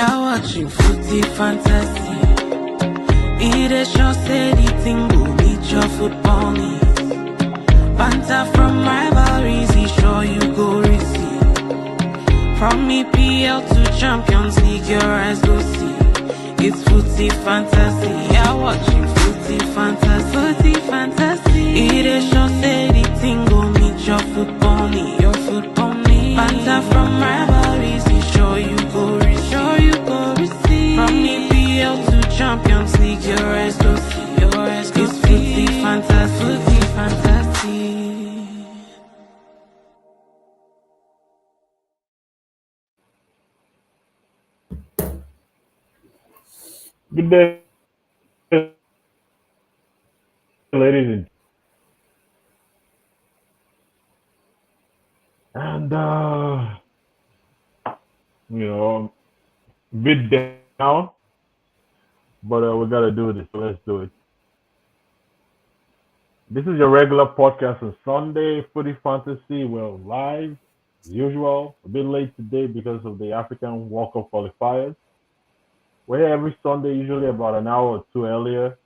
You're watching Footy Fantasy. It is your steady thing will meet your football needs. Banter from rivalries, he sure you go receive. From EPL to Champions League, your eyes go see. It's Footy Fantasy. You're watching Footy Fantasy. Footy Fantasy. It is your steady thing will meet your football need. Your football need. Banter from rivalries, he sure you go receive. Sure you go receive. From EPL to Champions League, your eyes go see. Your eyes go see. It's Footy Fantasy. Footy Fantasy. Good day, ladies and bit down, but we gotta do this. So let's do it. This is your regular podcast on Sunday, Footy Fantasy. We're live as usual. A bit late today because of the African World Cup qualifiers. We're here every Sunday, usually about an hour or two earlier.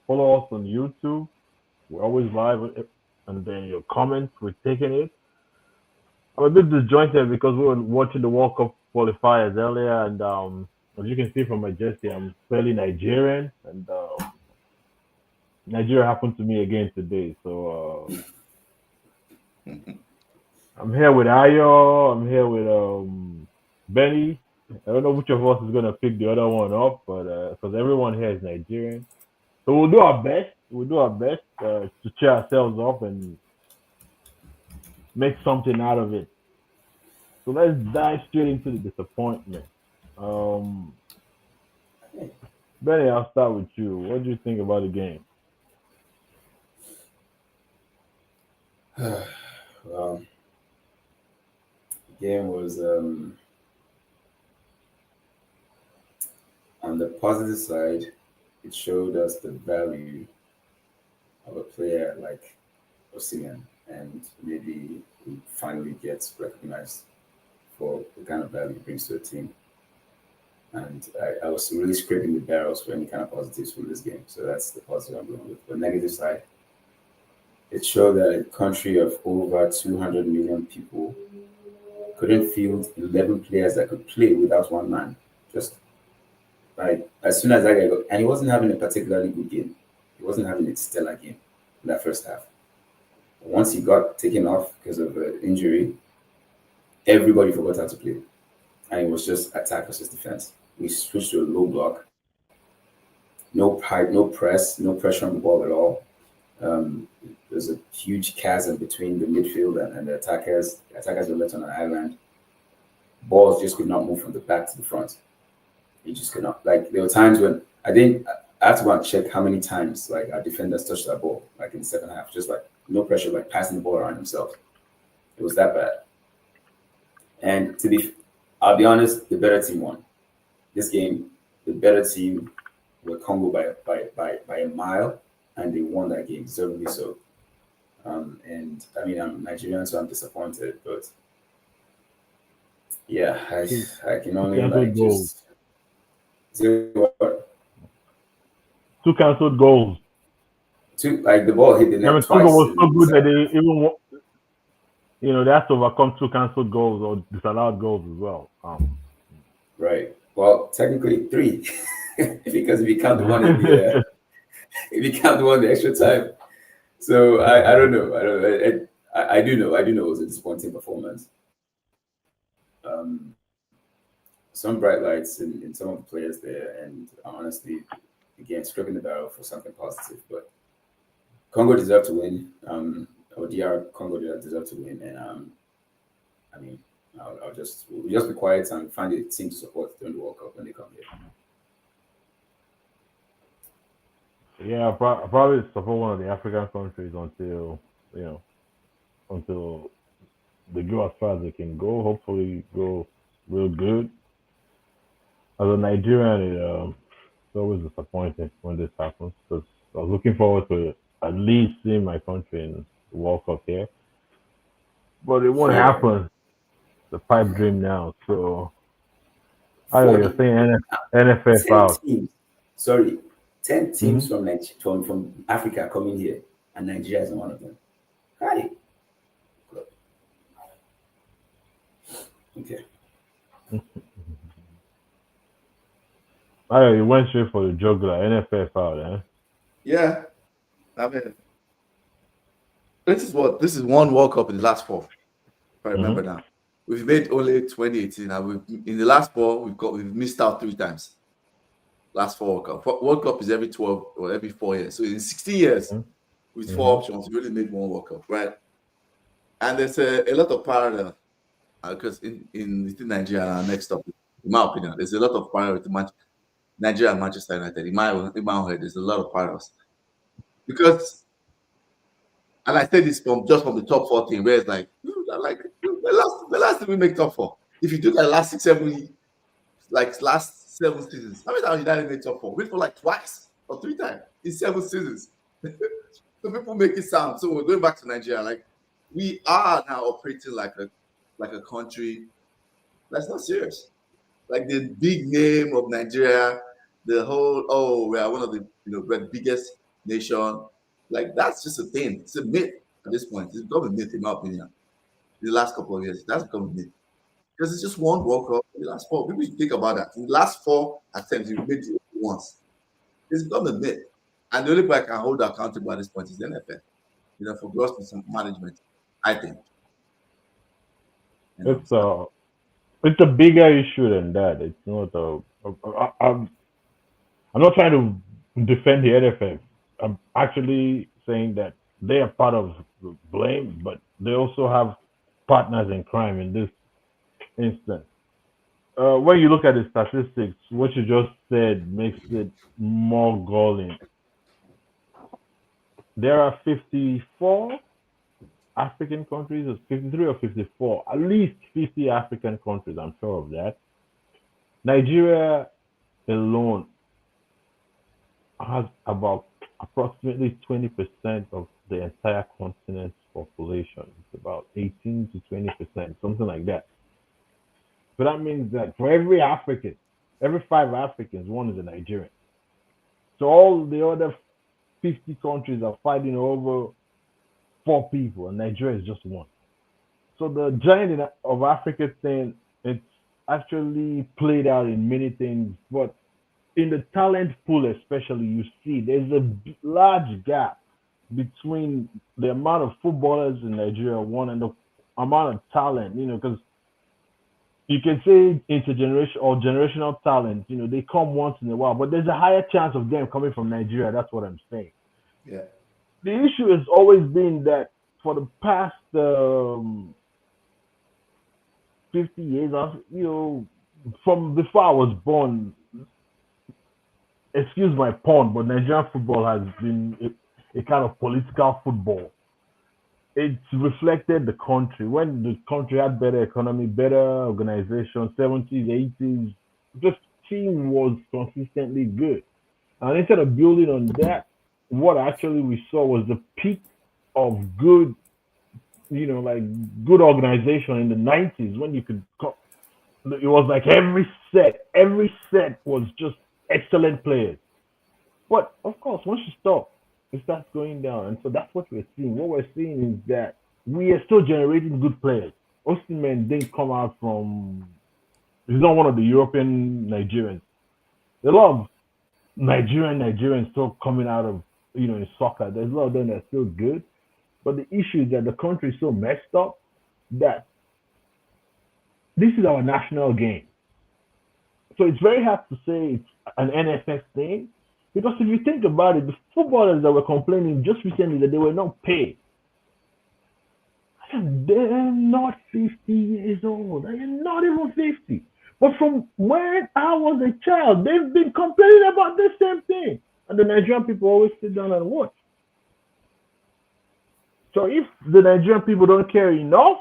Follow us on YouTube. We're always live, and then your comments, we're taking it. I'm a bit disjointed because we were watching the World Cup qualifiers earlier, and as you can see from my jersey, I'm fairly Nigerian, and Nigeria happened to me again today. So I'm here with Ayo, I'm here with Benny. I don't know which of us is gonna pick the other one up, but because everyone here is Nigerian, so we'll do our best. We'll do our best to cheer ourselves up and make something out of it. So let's dive straight into the disappointment. Benny, I'll start with you. What do you think about the game? Well, the game was on the positive side, it showed us the value of a player like Osimhen, and maybe he finally gets recognized for the kind of value he brings to a team. And I was really scraping the barrels for any kind of positives from this game. So that's the positive I'm going with. The negative side, it showed that a country of over 200 million people couldn't field 11 players that could play without one man. Just like as soon as that guy got, and he wasn't having a particularly good game. He wasn't having a stellar game in that first half. Once he got taken off because of injury, everybody forgot how to play. And it was just attack versus defense. We switched to a low block, no pipe, no press, no pressure on the ball at all. There's a huge chasm between the midfield and the attackers. The attackers were left on an island. Balls just could not move from the back to the front. You just could not. Like there were times when I have to go and check how many times like our defenders touched that ball, like in the second half, just like no pressure, like passing the ball around themselves. It was that bad. And I'll be honest, the better team won. This game, the better team were Congo by a mile, and they won that game, deservedly so. And I mean, I'm Nigerian, so I'm disappointed, but yeah, I can only like just what? Two cancelled goals. Like the ball hit the net twice. Congo was so good that they even they have to overcome two cancelled goals or disallowed goals as well. Right. Well, technically three, because if you count the one in the the extra time. So I don't know. I do know. It was a disappointing performance. Some bright lights in some of the players there, and honestly, again, scraping the barrel for something positive. But Congo deserved to win. Or DR Congo deserved to win, and I mean, we'll just be quiet and find a team to support during the World Cup when they come here. Yeah, I'll probably support one of the African countries until they go as far as they can go. Hopefully, go real good. As a Nigerian, it's always disappointing when this happens because I was looking forward to at least seeing my country in the World Cup here, but it won't happen. The pipe dream now. So I know you're 40, saying NFF 10 out. teams. Sorry, 10 Hmm. teams from from Africa coming here, and Nigeria is one of them. Hi. Okay. I know you went straight for the jugular. NFF out, eh? Yeah, I mean, this is one World Cup in the last four. If I remember Mm-hmm. now, we've made only 2018, and we in the last four we've missed out three times. Last four World Cup. World Cup is every 12 or every 4 years. So in 60 years, with four Mm-hmm. options, we only made one World Cup, right? And there's a lot of parallel because within Nigeria, our next topic, in my opinion, there's a lot of parallel to Nigeria and Manchester United. In my own head, there's a lot of parallels because, and I say this from the top 14, where it's like, the last time we make top four. If you do like last 6, 7, like last 7 seasons, how many times United made top four? Wait for like twice or three times in 7 seasons. So people make it sound. So we're going back to Nigeria. Like we are now operating like a country that's not serious. Like the big name of Nigeria, the whole we are one of the biggest nation. Like that's just a thing. It's a myth at this point. It's become a myth in my opinion. In the last couple of years, that's become a myth because it's just one World Cup. In the last four, people should think about that. In the last four attempts, you made it once. It's become a myth, and the only people I can hold accountable at this point is the NFL. For gross management, I think. It's So, it's a bigger issue than that. It's not I'm not trying to defend the NFF. I'm actually saying that they are part of the blame, but they also have partners in crime in this instance. When you look at the statistics, what you just said makes it more galling. There are 54 African countries, or 53 or 54, at least 50 African countries, I'm sure of that. Nigeria alone has about approximately 20% of the entire continent's population. It's about 18 to 20%, something like that. So that means that for every African, every five Africans, one is a Nigerian. So all the other 50 countries are fighting over four people, and Nigeria is just one. So the giant of Africa thing, it's actually played out in many things, but in the talent pool especially, you see there's a large gap between the amount of footballers in Nigeria, one, and the amount of talent, because you can say intergeneration or generational talent, they come once in a while, but there's a higher chance of them coming from Nigeria. That's what I'm saying. yeah. The issue has always been that for the past 50 years, from before I was born, excuse my pun, but Nigerian football has been a kind of political football. It's reflected the country. When the country had better economy, better organization, 70s, 80s, this team was consistently good. And instead of building on that, what actually we saw was the peak of good, like good organization in the 90s when you could, it was like every set was just excellent players. But of course, once you stop, it starts going down. And so that's what we're seeing. What we're seeing is that we are still generating good players. Osimhen didn't come out from, he's not one of the European Nigerians. There are a lot of Nigerians still coming out of, in soccer. There's a lot of them that are still good. But the issue is that the country is so messed up that this is our national game. So it's very hard to say it's an NFS thing because if you think about it, the footballers that were complaining just recently that they were not paid, they're not 50 years old. They're not even 50. But from when I was a child, they've been complaining about the same thing. And the Nigerian people always sit down and watch. So if the Nigerian people don't care enough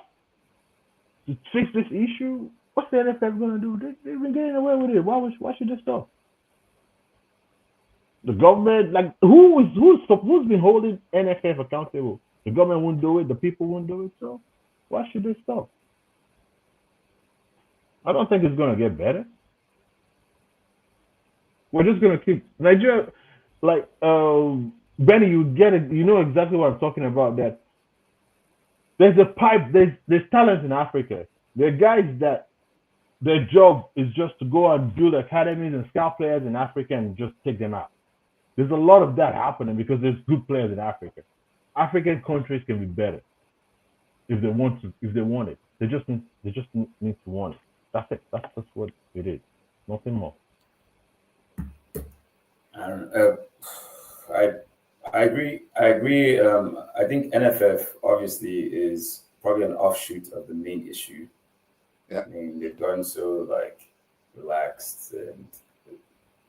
to fix this issue, what's the NFF going to do? They've been getting away with it. Why should they stop? The government, like who's been holding NFF accountable? The government won't do it. The people won't do it. So why should they stop? I don't think it's going to get better. We're just gonna keep Nigeria. Like Benny, you get it. You know exactly what I'm talking about. That there's a pipe. There's talent in Africa. There are guys that their job is just to go and build academies and scout players in Africa and just take them out. There's a lot of that happening because there's good players in Africa. African countries can be better if they want to. If they want it, they just need to want it. That's it. That's what it is. Nothing more. I don't know. I agree. I agree. I think NFF obviously is probably an offshoot of the main issue. Yeah. I mean, they've gotten so like relaxed and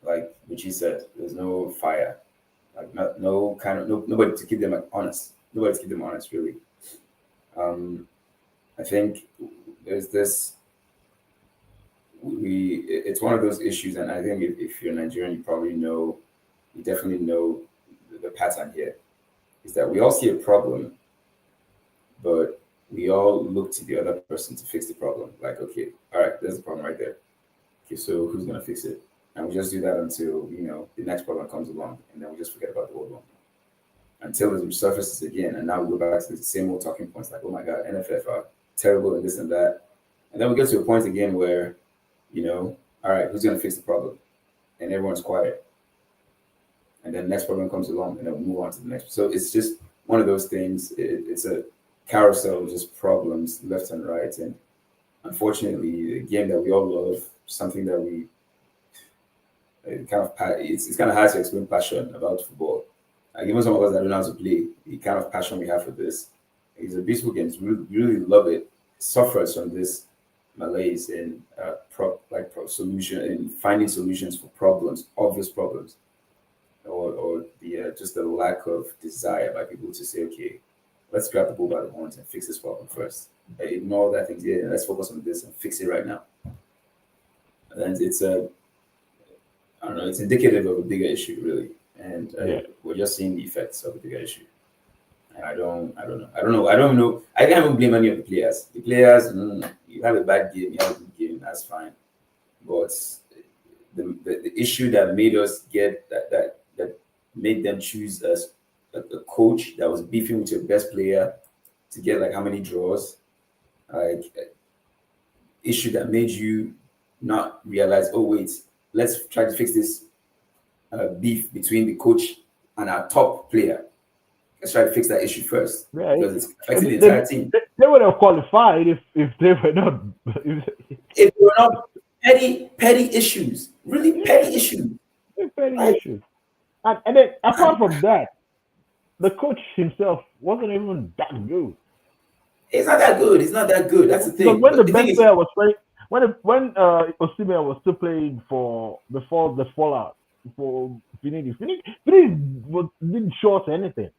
like Richie said, there's no fire, like no kind of nobody to keep them like, honest. Nobody to keep them honest, really. I think there's this. It's one of those issues, and I think if you're Nigerian, you definitely know the pattern here. Is that we all see a problem, but we all look to the other person to fix the problem. Like, okay, all right, there's a problem right there. Okay, so who's gonna fix it? And we just do that until the next problem comes along, and then we just forget about the old one until it resurfaces again, and now we go back to the same old talking points. Like, oh my God, NFF are terrible and this and that, and then we get to a point again where, all right, who's gonna fix the problem? And everyone's quiet, and then the next problem comes along, and then we move on to the next. So it's just one of those things. It's a carousel of just problems left and right, and unfortunately, a game that we all love, something that we it's kind of hard to explain passion about football. Like even some of us that don't know how to play, the kind of passion we have for this is a beautiful game. We really love it. Suffers from this malaise in solution in finding solutions for problems, obvious problems, or the just the lack of desire by people to say, okay, let's grab the bull by the horns and fix this problem first. Ignore that thing. Yeah, let's focus on this and fix it right now. And it's I don't know. It's indicative of a bigger issue, really, and we're just seeing the effects of a bigger issue. And I don't know. I can't even blame any of the players. The players, you have a bad game, you have a good game, that's fine. But the issue that made us get that made them choose us a coach that was beefing with your best player to get like how many draws, like issue that made you not realize, oh wait, let's try to fix this beef between the coach and our top player. Let's try to fix that issue first, because it's affecting the entire team. They would have qualified if they were not. If they were not petty issues, really petty issues. Petty issues. And then apart from that, the coach himself wasn't even that good. It's not that good. It's not that good. That's the thing. Because when the best player was playing, when Osimhen was still playing before the fallout for Finidi didn't show us anything.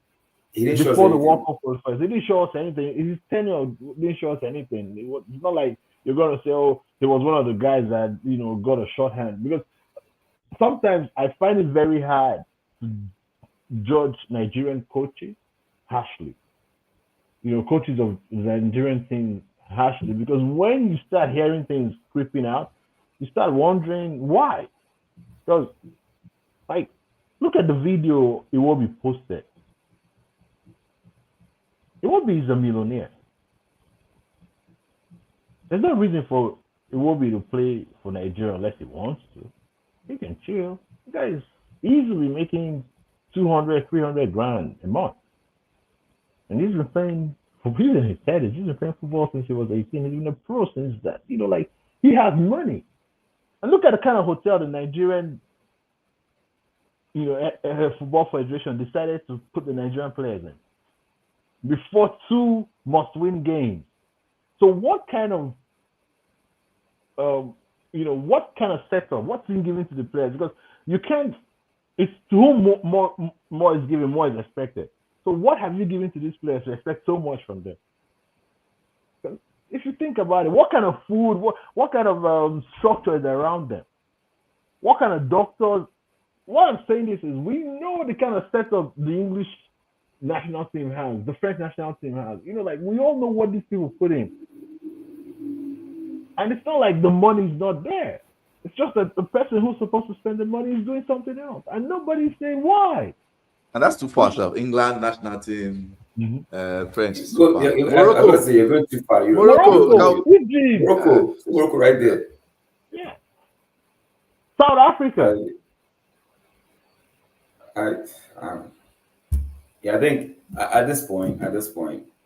He didn't show us Before the anything. World Cup qualifiers, he didn't show us anything. His tenure didn't show us anything. It's not like you're gonna say, "Oh, he was one of the guys that got a shorthand." Because sometimes I find it very hard to judge Nigerian coaches harshly. Coaches of the Nigerian team harshly, because when you start hearing things creeping out, you start wondering why. Because, like, look at the video Iwobi posted. Iwobi is a millionaire. There's no reason for Iwobi to play for Nigeria unless he wants to. He can chill. The guy is easily making 200, 300 grand a month. And he's been playing for he's in his 30s. He's been playing football since he was 18. He's been a pro since that. He has money. And look at the kind of hotel the Nigerian Football Federation decided to put the Nigerian players in before 2 must-win games. So what kind of setup? What's being given to the players? Because you can't. It's to whom more is given, more is expected. So what have you given to these players to expect so much from them? If you think about it, what kind of food, what kind of structure is around them? What kind of doctors? What I'm saying is we know the kind of setup the English national team has, the French national team has. We all know what these people put in. And it's not like the money's not there. It's just that the person who's supposed to spend the money is doing something else, and nobody's saying why. And that's too far, sir. England national team, Mhm. French is too far. I was gonna say you're going too far. Morocco, Morocco, Egypt, Morocco, right there. yeah, South Africa. I, um, yeah, I think at this point,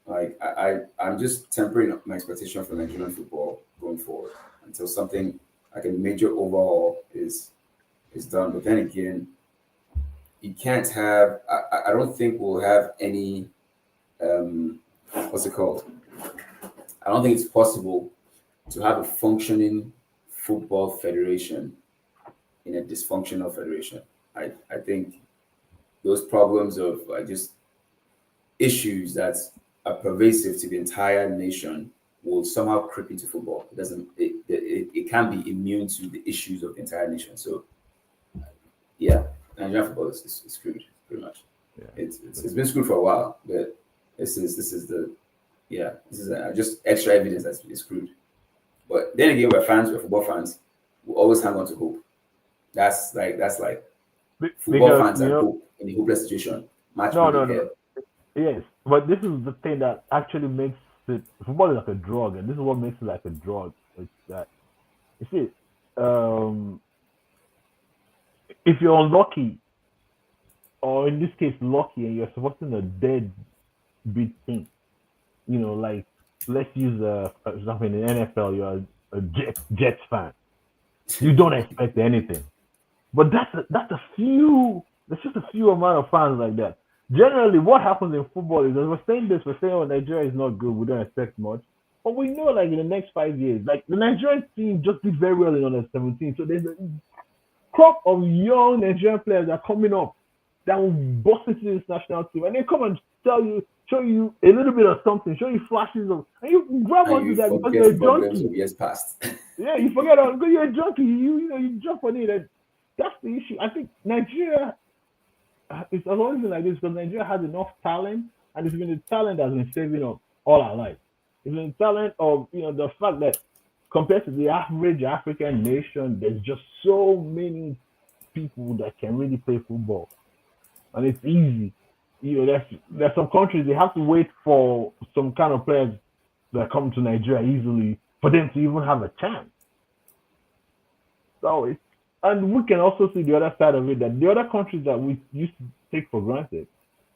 like I'm just tempering my expectation for Nigerian football going forward until something like a major overhaul is done. But then again, you can't have. I don't think we'll have any. What's it called? I don't think it's possible to have a functioning football federation in a dysfunctional federation. I think those problems of just issues that are pervasive to the entire nation will somehow creep into football. It doesn't. It can't be immune to the issues of the entire nation. So yeah, Nigerian football is screwed pretty much. Yeah. It's been screwed for a while, but this is just extra evidence that it's screwed. But then again, we're football fans. We always hang on to hope. That's like football Because fans and hope in a hopeless situation. Match no, made no, in no. hell. Yes, but this is the thing that actually makes it football is like a drug, and this is what makes it like a drug. It's that you see, um, if you're unlucky, or in this case lucky, and you're supporting a dead beat team, like let's use for example in the NFL, you're a Jets fan, you don't expect anything. But that's a few. There's just a few amount of fans like that. Generally, what happens in football is, as we're saying this, we're saying, "Oh, Nigeria is not good. We don't expect much." But we know, like in the next 5 years, like the Nigerian team just did very well in under 17. So there's a crop of young Nigerian players that are coming up that will bust into this national team, and they come and show you a little bit of something, show you flashes of, and you grab And onto you that because forget you're a problems junkie. of years past. Yeah, you forget because you're a junkie. You jump on it. And that's the issue. I think Nigeria it's always been like this because Nigeria has enough talent, and it's been the talent that's been saving us all our life. It's been the talent of the fact that compared to the average African nation, there's just so many people that can really play football, and it's easy. There's some countries they have to wait for some kind of players that come to Nigeria easily for them to even have a chance. So and we can also see the other side of it that the other countries that we used to take for granted,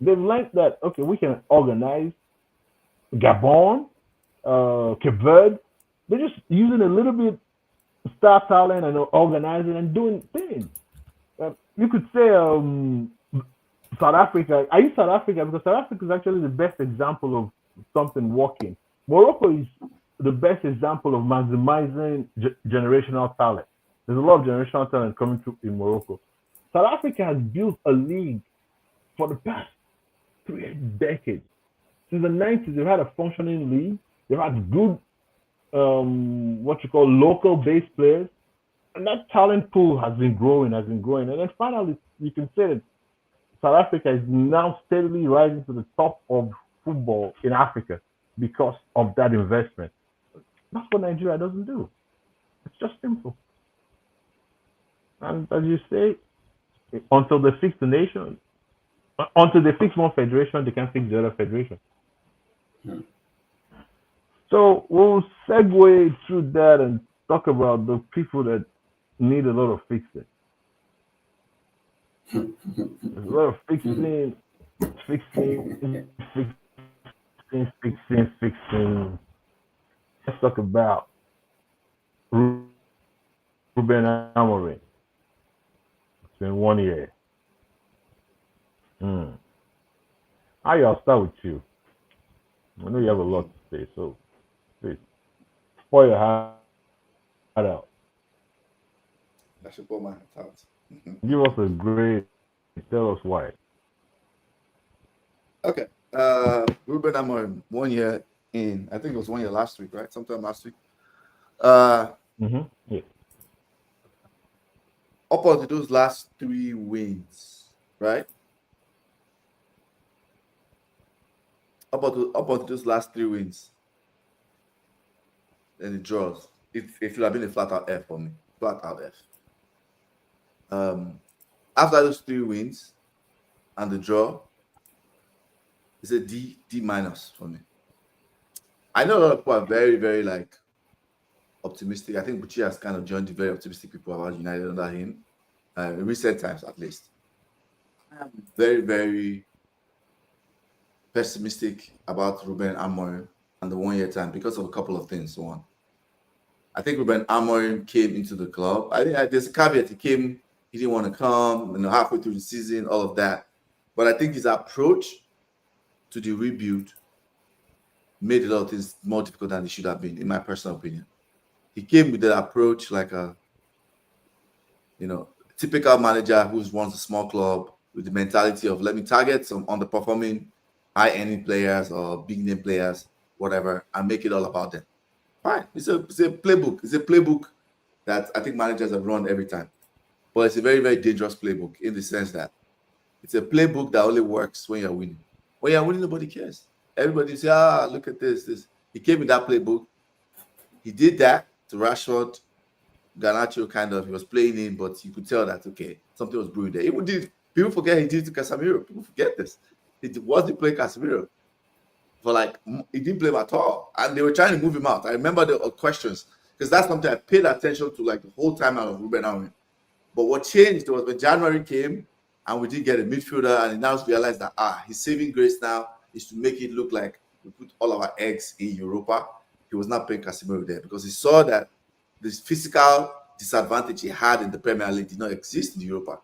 they've learned that okay, we can organize Gabon, Cape Verde. They're just using a little bit star talent and organizing and doing things. You could say South Africa. I use South Africa because South Africa is actually the best example of something working. Morocco is the best example of maximizing generational talent. There's a lot of generational talent coming through in Morocco. South Africa has built a league for the past 3 decades. Since the 90s, they've had a functioning league. They've had good, what you call local based players. And that talent pool has been growing. And then finally, you can say that South Africa is now steadily rising to the top of football in Africa because of that investment. That's what Nigeria doesn't do. It's just simple. And as you say, until they fix the nation, until they fix one federation, they can't fix the other federation. Hmm. So we'll segue through that and talk about the people that need a lot of fixing. There's a lot of fixing, fixing. Let's talk about Ruben Amorim. It's been 1 year. I'll start with you. I know you have a lot to say, so please pour your heart out. I should put my heart out. Give us a great. Tell us why. Okay. Ruben Amorim, 1 year in. I think it was 1 year last week, right? Sometime last week. Yeah. Up until those last 3 wins, right? Up until those last 3 wins, then it draws. It should have been a flat out F for me. flat out F. After those 3 wins and the draw, it's a D minus for me. I know a lot of people are very, very like optimistic. I think Bucci has kind of joined the very optimistic people about United under him, in recent times at least. I'm very, very pessimistic about Ruben Amorim and the 1 year time because of a couple of things. One, I think Ruben Amorim came into the club. I think there's a caveat. He didn't want to come, halfway through the season, all of that. But I think his approach to the rebuild made a lot of things more difficult than it should have been, in my personal opinion. He came with that approach like a, typical manager who runs a small club with the mentality of let me target some underperforming, high-earning players or big-name players, whatever, and make it all about them. Fine. It's a playbook. It's a playbook that I think managers have run every time. But it's a very, very dangerous playbook in the sense that it's a playbook that only works when you're winning. When you're winning, nobody cares. Everybody say, look at this. He came with that playbook. He did that to Rashford. Garnacho he was playing in, but you could tell that, okay, something was brewing there. People forget he did it to Casemiro. People forget this. He wasn't playing Casemiro. He didn't play him at all. And they were trying to move him out. I remember the questions, because that's something I paid attention to the whole time out of Ruben Amorim. But what changed was when January came and we did get a midfielder, and he now realized that his saving grace now is to make it look like we put all of our eggs in Europa. He was not playing Casemiro there because he saw that this physical disadvantage he had in the Premier League did not exist in Europa.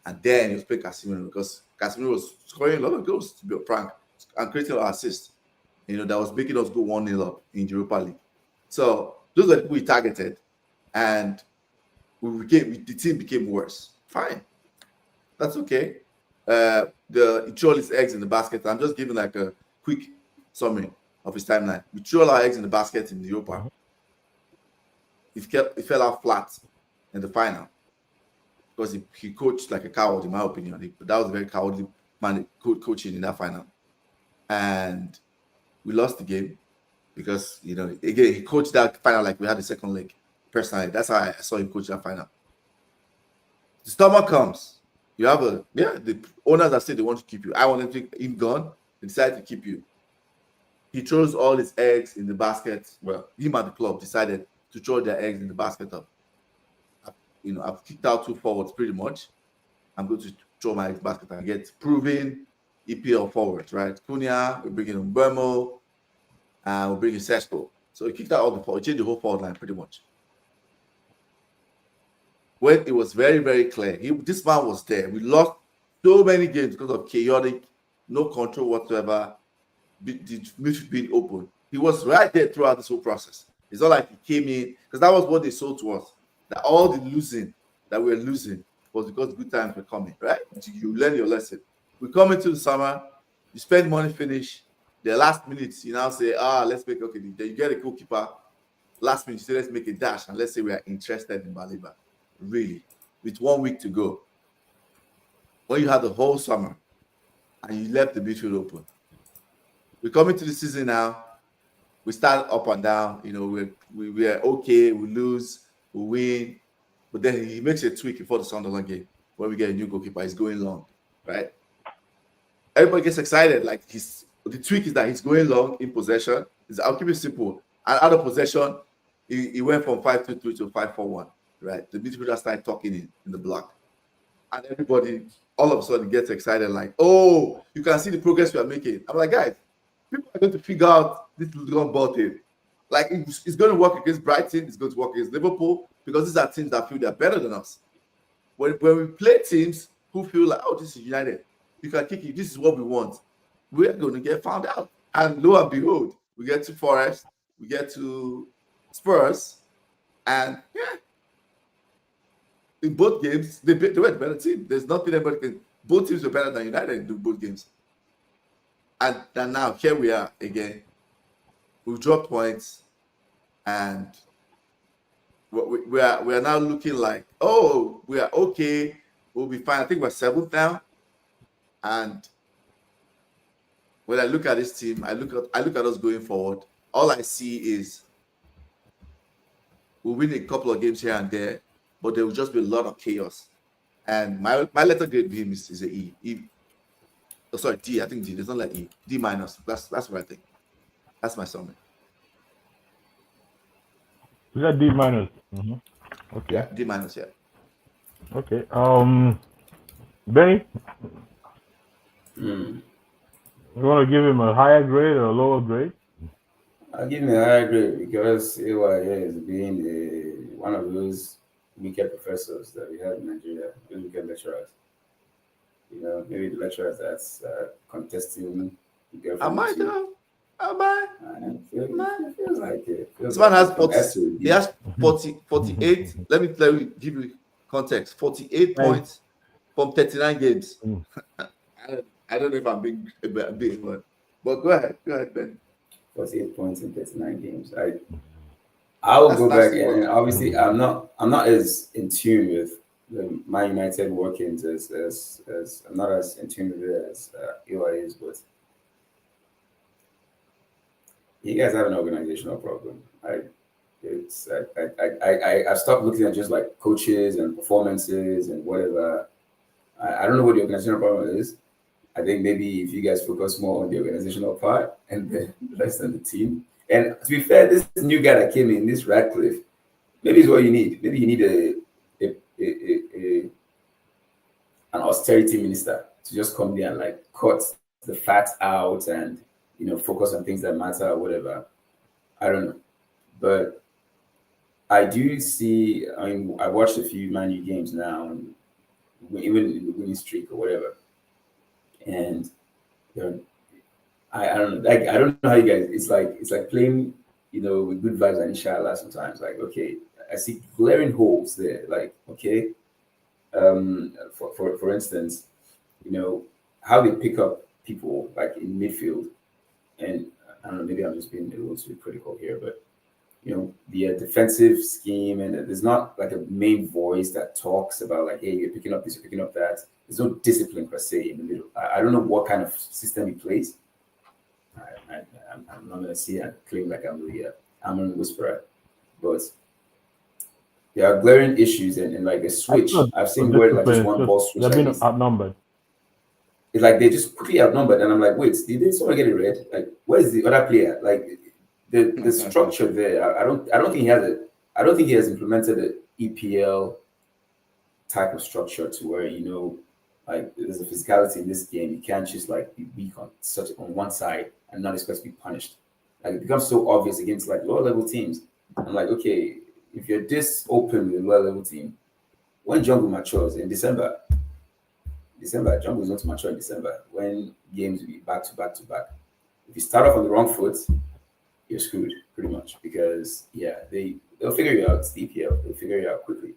And then he was playing Casemiro because Casemiro was scoring a lot of goals, to be a prank, and creating a lot of assists, that was making us go 1-0 up in Europa League. So those are the people we targeted, and the team became worse. Fine. That's okay. He threw all his eggs in the basket. I'm just giving a quick summary of his timeline. We threw all our eggs in the basket in Europa. It fell out flat in the final because he coached like a coward, in my opinion. That was a very cowardly coaching in that final. And we lost the game because, again, he coached that final like we had the second leg. Personally, that's how I saw him coach that final. The summer comes. You have the owners that say they want to keep you. I want him gone. They decided to keep you. He throws all his eggs in the basket. Well, him and the club decided to throw their eggs in the basket of, I've kicked out 2 forwards pretty much. I'm going to throw my eggs basket and get proven EPL forwards, right? Cunha, we're bringing in Burmo, and we're bringing Sesko. So he kicked out all the forwards, changed the whole forward line pretty much. When it was very, very clear, this man was there. We lost so many games because of chaotic, no control whatsoever, the midfield being open. He was right there throughout this whole process. It's not like he came in, because that was what they sold to us, that all the losing that we're losing was because good times were coming, right? You learn your lesson. We come into the summer, you spend money, finish. The last minute, you now say, let's make, okay, then you get a goalkeeper. Last minute, you say, let's make a dash, and let's say we are interested in Baliba. Really, with 1 week to go. When you had the whole summer and you left the midfield open. We're coming to the season now. We start up and down. We are okay. We lose, we win. But then he makes a tweak before the Sunderland game when we get a new goalkeeper. He's going long, right? Everybody gets excited. The tweak is that he's going long in possession. I'll keep it simple. And out of possession, he went from 5-2-3 to 5-4-1. Right, the midfielder started talking in the block, and everybody all of a sudden gets excited, like, "Oh, you can see the progress we are making." I'm like, guys, people are going to figure out this long ball thing. Like, it's going to work against Brighton, it's going to work against Liverpool, because these are teams that feel they're better than us. When we play teams who feel like, "Oh, this is United, you can kick it. This is what we want," we're going to get found out. And lo and behold, we get to Forest, we get to Spurs, and in both games, they were the better team. There's nothing anybody can. Both teams were better than United in both games. And now here we are again. We've dropped points, and we are now looking like, oh, we are okay. We'll be fine. I think we're 7th now. And when I look at this team, I look at us going forward. All I see is we'll win a couple of games here and there, but there will just be a lot of chaos. And my letter grade with him is a E. Sorry, D. I think D. It's not like E. D minus. That's what I think. That's my summary. Is that D minus? Okay. Yeah, D minus. Yeah. Okay. Benny, Hmm. you want to give him a higher grade or a lower grade? I'll give him a higher grade because AYA is being one of those wicked professors that we have in Nigeria, those wicked lecturers. Maybe the lecturers that's contesting the Am girlfriend I too. though? Am I? It feels like it. This man has 40. SOD. He has 48. Let me give you context. 48 Like, points from 39 games. Mm. I don't know if I'm being big, but go ahead, Ben. 48 points in 39 games. I will go back and obviously I'm not as in tune with the Man United workings as I'm not as in tune with it as Eli is, but you guys have an organizational problem. I've stopped looking at just like coaches and performances and whatever. I don't know what the organizational problem is. I think maybe if you guys focus more on the organizational part and the less on the team. And to be fair, this new guy that came in, this Radcliffe, maybe it's what you need. Maybe you need an austerity minister to just come there and like cut the fat out and focus on things that matter or whatever. I don't know, but I do see. I mean, I watched a few Man U games now, and even in the winning streak or whatever, and I don't know. Like I don't know how you guys. It's like playing, with good vibes and inshallah. Sometimes, like okay, I see glaring holes there. Like okay, for instance, how they pick up people like in midfield, and I don't know. Maybe I'm just being a little too critical here, but the defensive scheme, and there's not like a main voice that talks about like, hey, you're picking up this, you're picking up that. There's no discipline per se in the middle. I don't know what kind of system he plays. I'm not going to see and claim like I'm a whisperer, but there are glaring issues and like a switch. I've seen where like just one ball switch. They've been outnumbered. It's like they just quickly outnumbered, and I'm like, wait, did someone get it red? Like, where's the other player? Like the structure there. I don't think he has implemented an EPL type of structure to where like there's a physicality in this game. You can't just like be weak on one side and not expect to be punished. Like it becomes so obvious against like lower level teams. I'm like, okay, if you're this open with a lower level team, when Jungle matures in December, Jungle is not to mature in December when games will be back to back to back. If you start off on the wrong foot, you're screwed pretty much because they'll figure you out. It's the EPL. They'll figure you out quickly.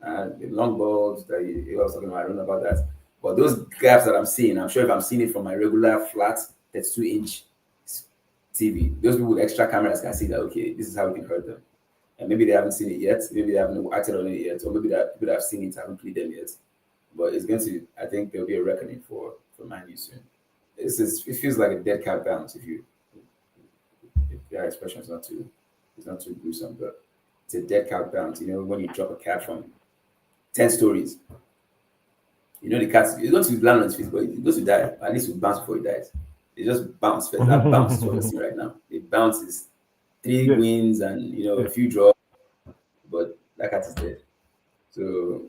The long balls that you was talking about, I don't know about that. But those gaps that I'm seeing, I'm sure if I'm seeing it from my regular flat 32-inch TV, those people with extra cameras can see that, okay, this is how we can hurt them. And maybe they haven't seen it yet. Maybe they haven't acted on it yet. Or maybe that people that have seen it haven't played them yet. But it's going to, I think there'll be a reckoning for Man U soon. It feels like a dead cat bounce if that expression is not too gruesome, but it's a dead cat bounce. When you drop a cat from 10 stories, the cat is going to land on its feet, but it goes to die. At least it will bounce before it dies. It just bounce first. That bounce is what we're seeing right now. It bounces 3 wins and a few draws, but that cat is dead. So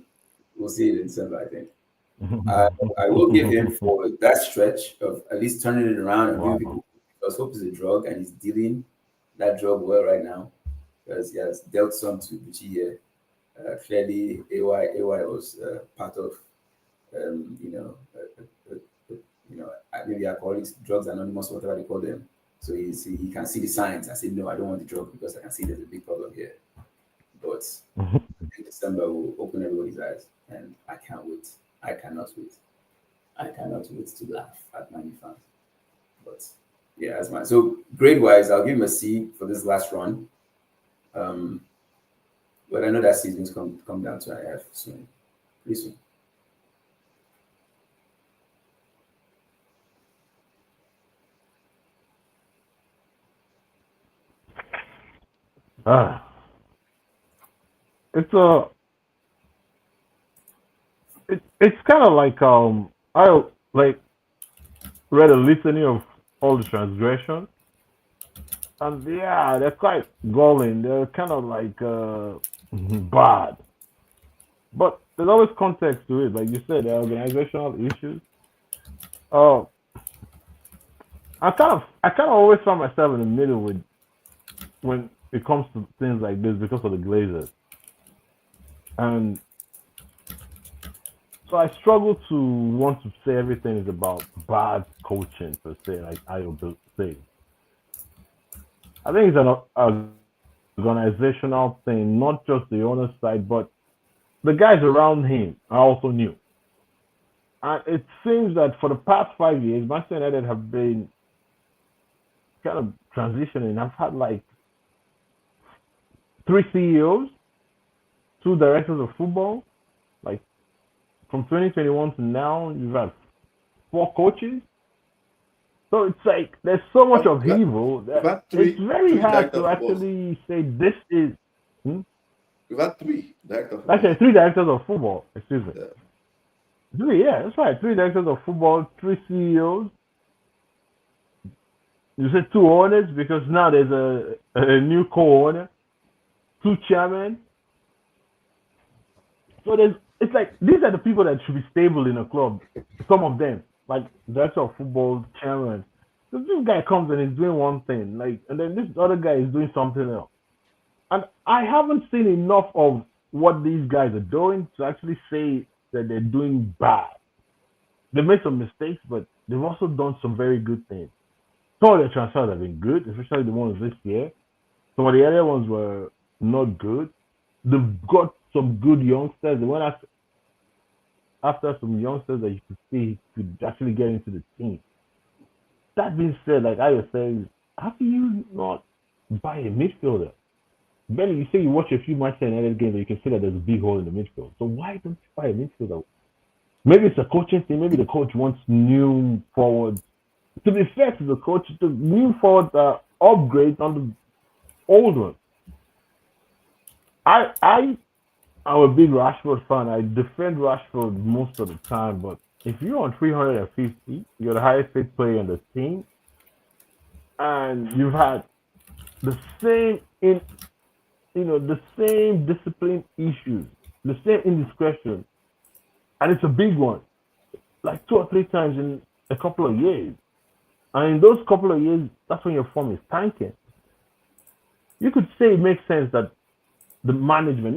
we'll see it in December, I think. I will give him for that stretch of at least turning it around and giving people, because hope is a drug and he's dealing that drug well right now because he has dealt some to Gucci here. Clearly, AY was part of, maybe Alcoholics, Drugs Anonymous, whatever they call them. So he can see the signs and say, no, I don't want the drug because I can see there's a big problem here. But in December will open everybody's eyes, and I can't wait. I cannot wait. I cannot wait to laugh at Man U fans. But yeah, that's mine. So grade wise, I'll give him a C for this last run. But I know that season's come down to an F soon, pretty soon. it's a it's kind of like I like read a litany of all the transgressions, and yeah, they're quite galling. They're kind of like bad, but there's always context to it. Like you said, there are organizational issues. Oh, I kind of always find myself in the middle with when it comes to things like this because of the Glazers, and so I struggle to want to say everything is about bad coaching per se, like I would say. I think it's an organizational thing, not just the owner's side, but the guys around him are also new. And it seems that for the past 5 years, Manchester United have been kind of transitioning. I've had like three CEOs, two directors of football. Like from 2021 to now, you've had four coaches. So it's like there's so much We've had, upheaval we've that had it's very three hard director to of footballs. actually say this is. Hmm? We've had three director of Actually, footballs. three directors of football. Excuse me. Yeah. Three, yeah, that's right. Three directors of football, three CEOs. You said two owners because now there's a new co-owner, two chairmen. So there's it's like these are the people that should be stable in a club. Some of them, like director of football, chairman. So this guy comes and is doing one thing, like, and then this other guy is doing something else. And I haven't seen enough of what these guys are doing to actually say that they're doing bad. They made some mistakes, but they've also done some very good things. Some of the transfers have been good, especially the ones this year. Some of the other ones were not good. They've got some good youngsters. They went after some youngsters that you could see could actually get into the team. That being said, like I was saying, how can you not buy a midfielder? Benny, you say you watch a few Manchester United games and you can see that there's a big hole in the midfield. So why don't you buy a midfielder? Maybe it's a coaching thing. Maybe the coach wants new forwards. To be fair to the coach, the new forwards are upgrades on the old ones. I am a big Rashford fan. I defend Rashford most of the time, but if you're on 350, you're the highest paid player on the team, and you've had the same in the same discipline issues, the same indiscretion, and it's a big one, like two or three times in a couple of years. And in those couple of years, that's when your form is tanking. You could say it makes sense that the management,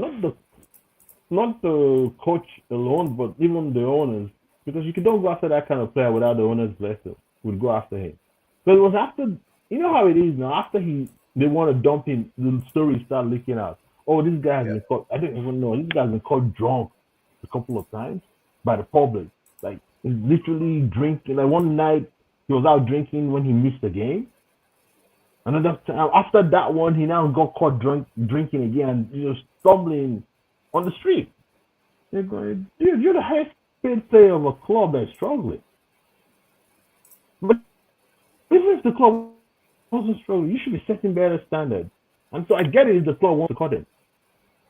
not the coach alone, but even the owners, because you don't go after that kind of player without the owner's blessing. Would go after him. But it was after how it is now. After they want to dump him, the stories start leaking out. Oh, this guy has Yeah. been caught. I didn't even know this guy has been caught drunk a couple of times by the public. Like he's literally drinking. Like one night he was out drinking when he missed the game. Another time after that one, he now got caught drinking again, stumbling on the street. They're going, dude, you're the highest paid player of a club that's struggling. But even if the club wasn't struggling, you should be setting better standards. And so I get it if the club wants to cut him.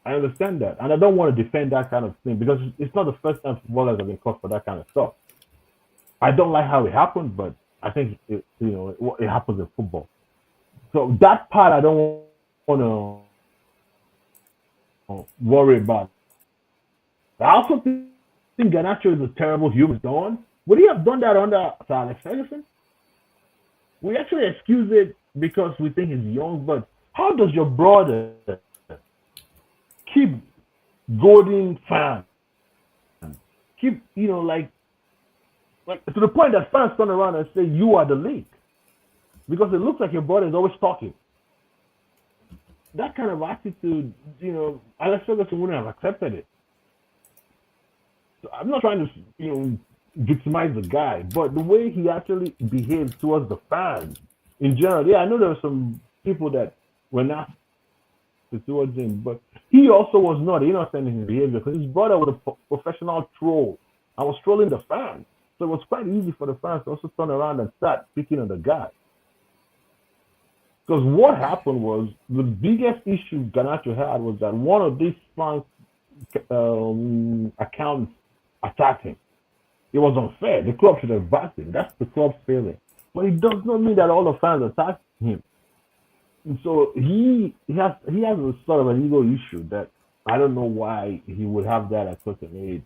I understand that. And I don't want to defend that kind of thing because it's not the first time footballers have been cut for that kind of stuff. I don't like how it happened, but I think it happens in football. So that part I don't want to worry about. I also think Garnacho is a terrible human. Would he have done that under Sir Alex Ferguson? We actually excuse it because we think he's young, but how does your brother keep goading fans? Keep, like to the point that fans turn around and say you are the league. Because it looks like your brother is always talking. That kind of attitude, Alex Ferguson wouldn't have accepted it. So I'm not trying to, victimize the guy, but the way he actually behaves towards the fans in general, yeah, I know there were some people that were not towards him, but he also was not innocent in his behavior because his brother was a professional troll and was trolling the fans. So it was quite easy for the fans to also turn around and start picking on the guy. Because what happened was the biggest issue Ganacho had was that one of these fans accounts attacked him. It was unfair. The club should have backed him. That's the club's failing. But it does not mean that all the fans attacked him. And so he has a sort of an ego issue that I don't know why he would have that at such an age.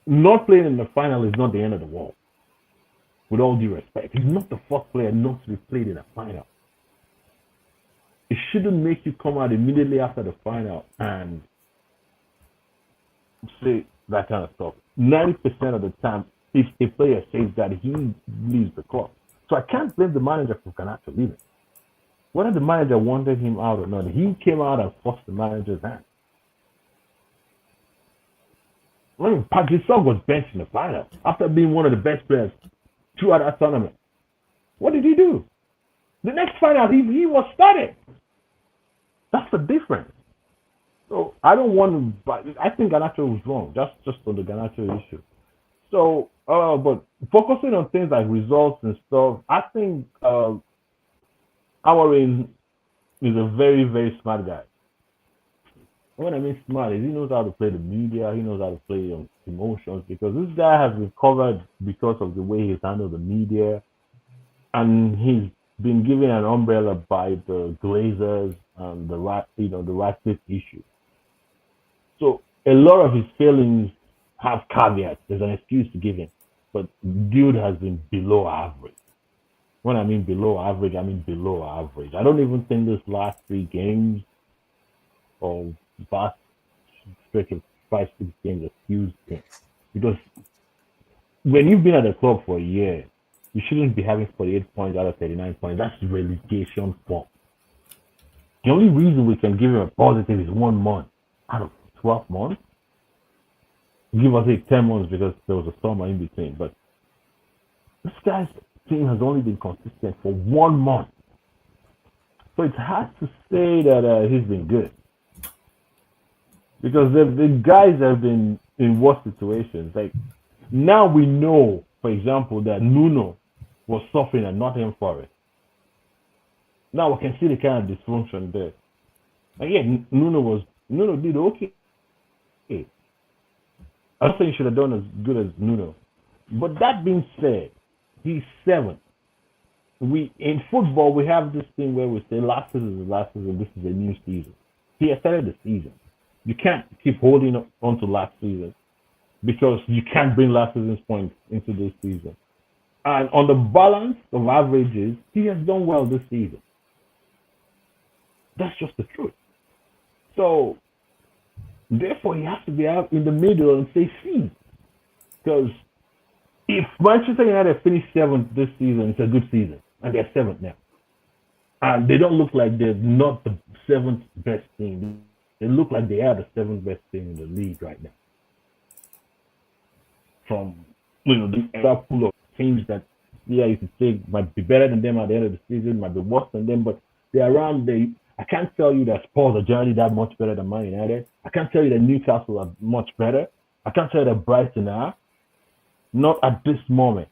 Not playing in the final is not the end of the world. With all due respect, he's not the first player not to be played in a final. It shouldn't make you come out immediately after the final and say that kind of stuff. 90% of the time, if a player says that, he leaves the club. So I can't blame the manager for Ganacho leaving. Whether the manager wanted him out or not, he came out and forced the manager's hand. I mean, Park Ji-sung was benched in the final after being one of the best players throughout that tournament. What did he do? The next final, he was started. That's the difference. So I don't want to, but I think Ganacho was wrong, just on the Ganacho issue. So, but focusing on things like results and stuff, I think Amorim is a very, very smart guy. When I mean smart, is he knows how to play the media, he knows how to play on emotions, because this guy has been covered because of the way he's handled the media, and he's been given an umbrella by the Glazers and the Ratcliffe issue. So a lot of his failings have caveats. There's an excuse to give him, but dude has been below average. When I mean below average, I mean below average. I don't even think this last 3 games or vast stretch of 5-6 games excuse him, because when you've been at the club for a year, you shouldn't be having 48 points out of 39 points. That's relegation form. The only reason we can give him a positive is 1 month out of 12 months. Give us 10 months because there was a summer in between. But this guy's team has only been consistent for 1 month. So it's hard to say that he's been good. Because the guys have been in worse situations. Like, now we know, for example, that Nuno was suffering at Nottingham Forest. Now we can see the kind of dysfunction there. Again, Nuno did okay. I'm not saying he should have done as good as Nuno. But that being said, he's 7. In football, we have this thing where we say last season is last season, this is a new season. He has started the season. You can't keep holding on to last season because you can't bring last season's points into this season. And on the balance of averages, he has done well this season. That's just the truth. So, therefore, he has to be out in the middle and say C. Because if Manchester United finish 7th this season, it's a good season. And they're 7th now. And they don't look like they're not the 7th best team. They look like they are the 7th best team in the league right now. From the other pool of teams that you could say might be better than them at the end of the season, might be worse than them, but they're around. I can't tell you that Spurs are generally that much better than Man United. I can't tell you that Newcastle are much better. I can't tell you that Brighton are. Not at this moment.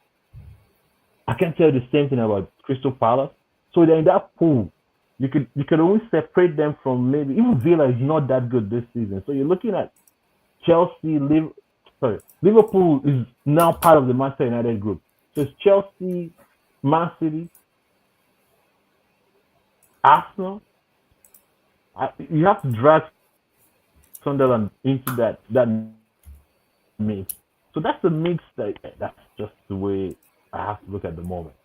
I can't tell you the same thing about Crystal Palace. So they're in that pool. You could always separate them from maybe even Villa is not that good this season. So you're looking at Chelsea. Liverpool is now part of the Manchester United group. So it's Chelsea, Man City, Arsenal. You have to drag Sunderland into that mix. So that's the mix that's just the way I have to look at the moment.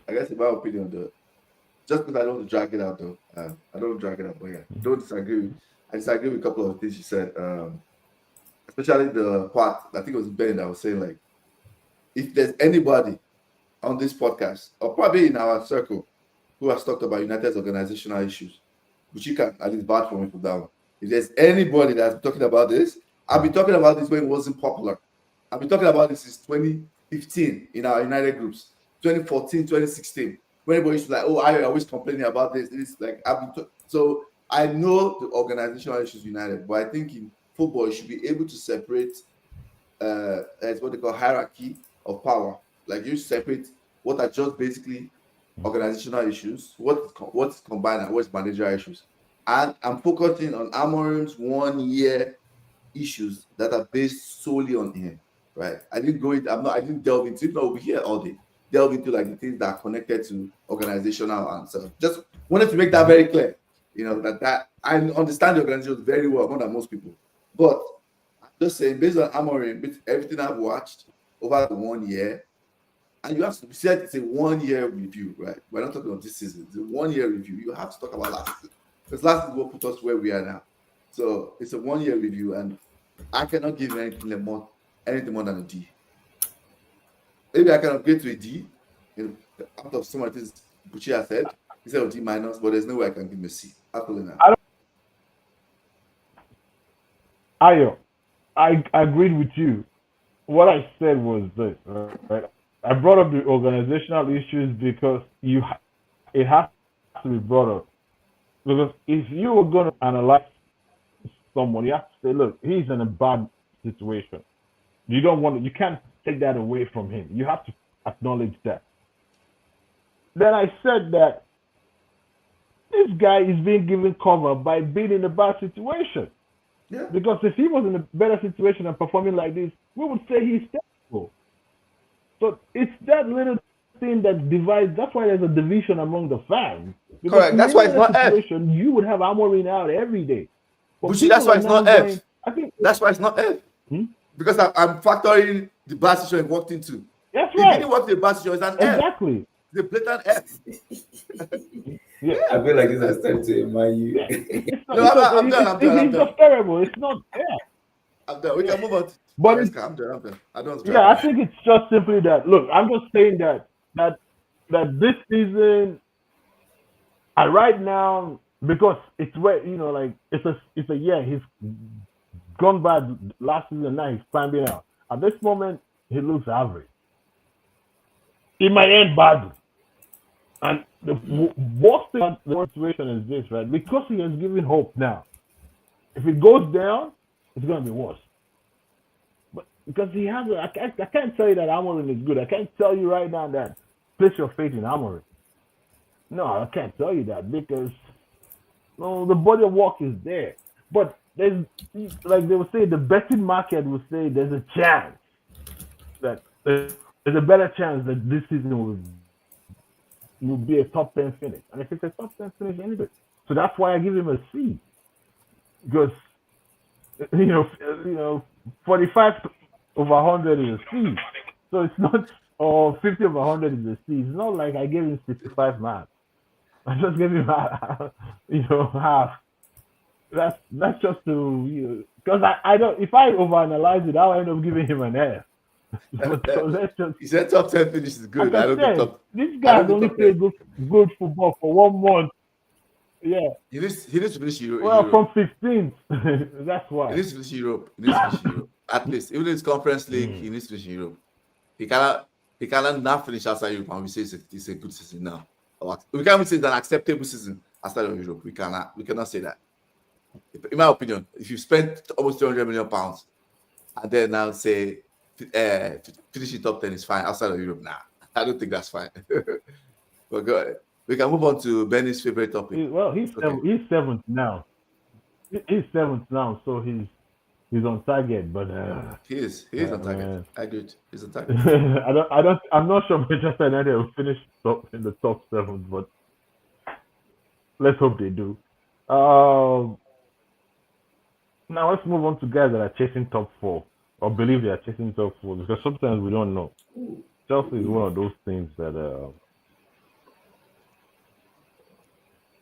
I guess in my opinion, just because I don't drag it out though, I don't drag it out, but yeah, don't disagree. I disagree with a couple of things you said, especially the part, I think it was Ben that was saying, like, if there's anybody on this podcast or probably in our circle who has talked about United's organizational issues, which you can at least vouch for me for that one. If there's anybody that's talking about this, I've been talking about this when it wasn't popular. I've been talking about this since 2015 in our United groups, 2014, 2016. When everybody was like, oh, I always complaining about this. It's like, so I know the organizational issues United, but I think football, you should be able to separate. It's what they call hierarchy of power. Like you separate what are just basically organizational issues, what's combined and what's managerial issues. And I'm focusing on Amorim's 1 year issues that are based solely on him, right? I didn't go into, I didn't delve into it, but we'll be here all day. Delve into like the things that are connected to organizational and stuff. Just wanted to make that very clear. You know, that I understand the organization very well, more than most people. But I'm just saying, based on Amorim, with everything I've watched over the 1 year, and you have to say it's a 1 year review, right? We're not talking about this season. It's a 1 year review. You have to talk about last season. Because last season will put us where we are now. So it's a 1 year review, and I cannot give anything more than a D. Maybe I can upgrade to a D, out of some of the things Buchi has said, instead of D minus, but there's no way I can give him a C. Absolutely not. I agreed with you. What I said was this, right? I brought up the organizational issues because it has to be brought up. Because if you were going to analyze someone, you have to say, look, he's in a bad situation. You can't take that away from him. You have to acknowledge that. Then I said that this guy is being given cover by being in a bad situation. Yeah. Because if he was in a better situation and performing like this, we would say he's terrible. So it's that little thing that divides. That's why there's a division among the fans. Because correct. That's why it's not F. You would have Amorim out every day. Buchi, that's why it's not F. I think that's why it's not F. Because I'm factoring the bad situation he walked into. That's right. If he didn't walk into the bad situation, it's an F. Exactly. It's a blatant F. Yeah. I feel like this has started to remind you. I'm done. It's just terrible. It's not fair. I'm done. We can move on. But I'm done. I don't. Yeah, I think it's just simply that. Look, I'm just saying that this season, and right now, because it's where like it's a year he's gone bad last season. Now he's climbing out. At this moment, he looks average. It might end badly. And the worst thing about the situation is this, right? Because he has given hope now. If it goes down, it's going to be worse. But because he has, I can't tell you that Amorim is good. I can't tell you right now that place your faith in Amorim. No, I can't tell you that because the body of work is there. But there's, like they would say, the betting market would say there's a chance that there's a better chance that this season will be a top 10 finish. And if it's a top 10 finish anyway. So that's why I give him a C. Because 45 over 100 is a C. So it's not, or 50 over 100 is a C. It's not like I gave him 65 marks. I just gave him half. That's just to because I don't, if I overanalyze it, I'll end up giving him an F. So let's just. He said top 10 finish is good. Like I don't think this guy has only played good football for 1 month. Yeah. He needs to finish Europe. Well, from 15th. That's why. He needs to finish Europe. At least. Even in his conference league, he needs to finish Europe. He cannot not finish outside Europe and we say it's a good season now. We can't say it's an acceptable season outside of Europe. We cannot say that. In my opinion, if you spent almost £200 million and then now say finishing top 10 is fine outside of Europe, nah, I don't think that's fine. But go ahead. We can move on to Benny's favorite topic. Well, he's seventh now. He's seventh now, so he's on target. But he is on target. Man. I agree. He's on target. I'm not sure Manchester United will finish in the top 7, but let's hope they do. Now let's move on to guys that are chasing top 4 or believe they are chasing top 4 because sometimes we don't know. Chelsea is one of those things that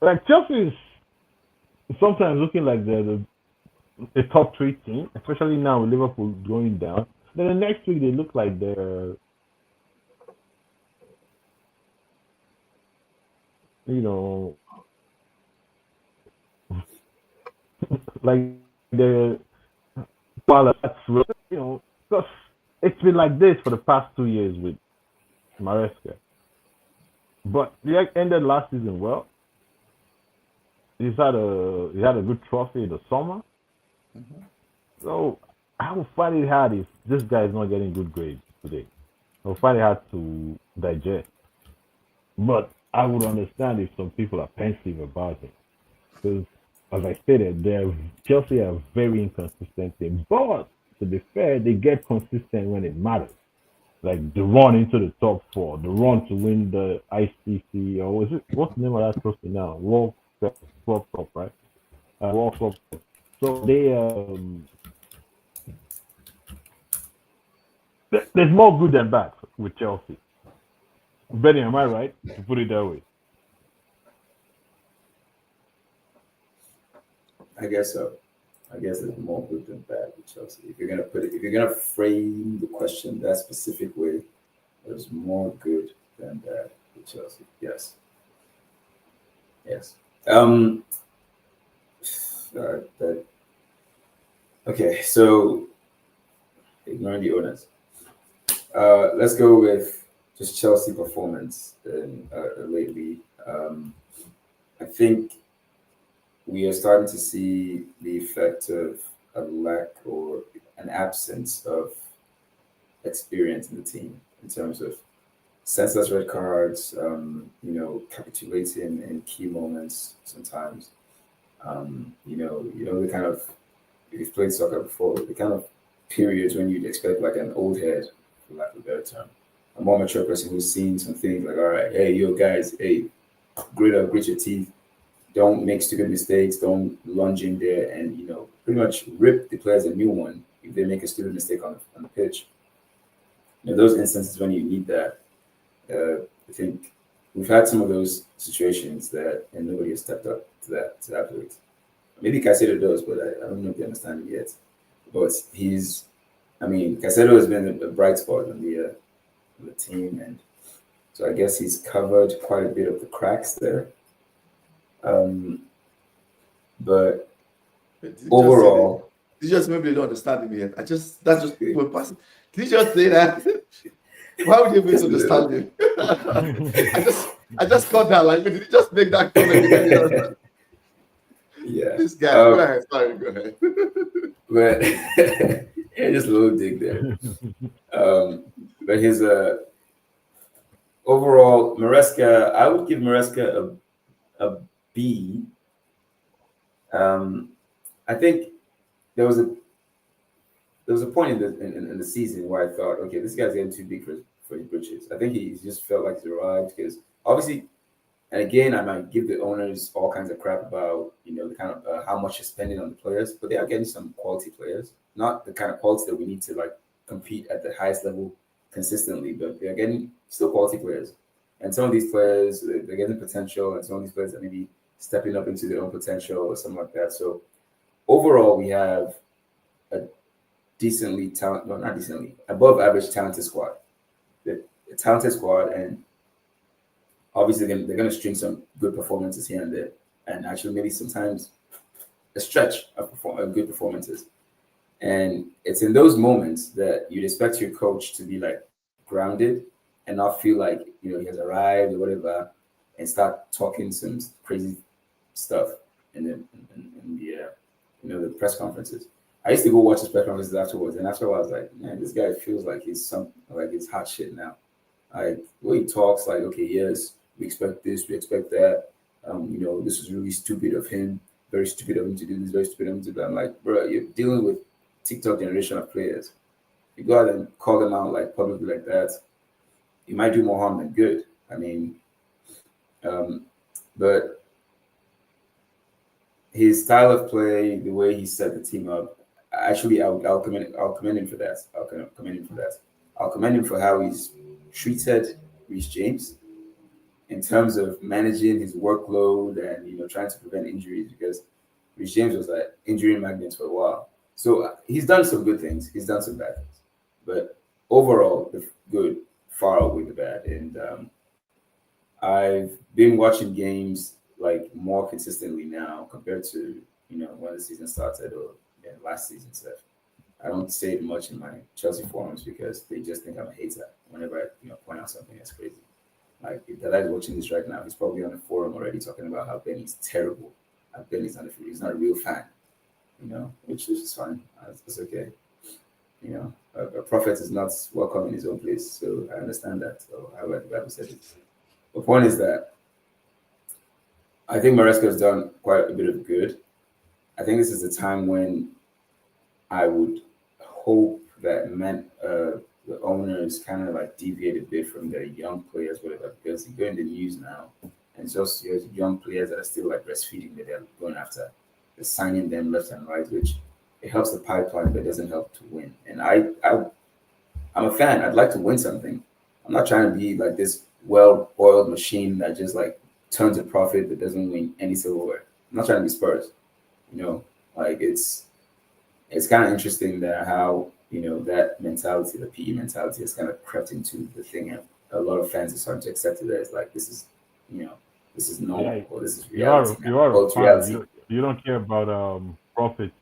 like Chelsea is sometimes looking like they're a top 3 team, especially now with Liverpool going down. Then the next week they look like they're like they're because it's been like this for the past 2 years with Maresca. But they ended last season well. He had a good trophy in the summer. So I will find it hard if this guy is not getting good grades today. I will find it hard to digest. But I would understand if some people are pensive about it. Because, as I stated, Chelsea are a very inconsistent team. But to be fair, they get consistent when it matters. Like the run into the top four, the run to win the ICC, or was it, what's the name of that trophy now? World Cup, right? World Cup. So there's more good than bad with Chelsea. Benny, am I right to put it that way? I guess so. I guess it's more good than bad with Chelsea. If you're gonna frame the question that specific way, there's more good than bad with Chelsea. Yes, yes. That okay. So ignoring the owners. Let's go with just Chelsea performance lately. I think we are starting to see the effect of a lack or an absence of experience in the team in terms of senseless red cards, capitulating in key moments sometimes. The kind of, if you've played soccer before, the kind of periods when you'd expect like an old head, for lack of a better term, a more mature person who's seen some things like, all right, hey, yo, guys, hey, grit your teeth, don't make stupid mistakes, don't lunge in there and, pretty much rip the players a new one if they make a stupid mistake on the pitch. Those instances when you need that, I think we've had some of those situations and nobody has stepped up to that plate. Maybe Caicedo does, but I don't know if you understand it yet. But Caicedo has been a bright spot on the team, and so I guess he's covered quite a bit of the cracks there. But overall, did you just maybe you don't understand me yet? That's just we're passing. Did you just say that? Why would you misunderstand me? I just got that. Like, did you just make that comment? Yeah. This guy. Go ahead. Sorry, go ahead. But yeah, just a little dig there. But his overall Maresca, I would give Maresca a B. I think there was a point in the season where I thought, okay, this guy's getting too big for his britches. I think he just felt like he's arrived because obviously, and again, I might give the owners all kinds of crap about the kind of how much you're spending on the players, but they are getting some quality players, not the kind of quality that we need to like compete at the highest level consistently, but they are getting still quality players. And some of these players, they're getting potential, and some of these players are maybe stepping up into their own potential or something like that. So overall, we have a not decently, above average talented squad. A talented squad, and obviously they're going to string some good performances here and there, and actually maybe sometimes a stretch of good performances. And it's in those moments that you'd expect your coach to be like grounded and not feel like he has arrived or whatever, and start talking some crazy stuff in the press conferences. I used to go watch his press conferences afterwards, and after a while, I was like, man, this guy feels like he's hot shit now. Like the way he talks, like, okay, yes, we expect this, we expect that. This was really stupid of him. Very stupid of him to do this. Very stupid of him to do that. I'm like, bro, you're dealing with TikTok generation of players. You go out and call them out like publicly like that, you might do more harm than good. But his style of play, the way he set the team up, actually, I'll commend him for that. I'll commend him for how he's treated Reece James in terms of managing his workload and trying to prevent injuries, because Reece James was like injury magnet for a while. So he's done some good things. He's done some bad things, but overall, the good far outweigh the bad. And I've been watching games like more consistently now compared to when the season started or last season stuff. I don't say it much in my Chelsea forums because they just think I'm a hater whenever I point out something that's crazy. Like if Dada is watching this right now, he's probably on the forum already talking about how Benny's terrible. And Benny's not a real fan. which is fine. It's okay. A prophet is not welcome in his own place, so I understand that. So however the Bible said it. The point is that I think Maresca has done quite a bit of good. I think this is the time when I would hope that the owners kind of like deviate a bit from their young players, whatever, because you go in the news now and just your young players that are still like breastfeeding that they're going after. They're signing them left and right, which it helps the pipeline, but doesn't help to win. And I'm a fan. I'd like to win something. I'm not trying to be like this well-oiled machine that just like turns a profit but doesn't win any silverware. I'm not trying to be Spurs. Like it's kind of interesting that how that mentality, the PE mentality, has kind of crept into the thing, and a lot of fans are starting to accept it as like this is normal, Yeah, or this is you are reality now. you are Well, a it's fan. reality. You don't care about profits.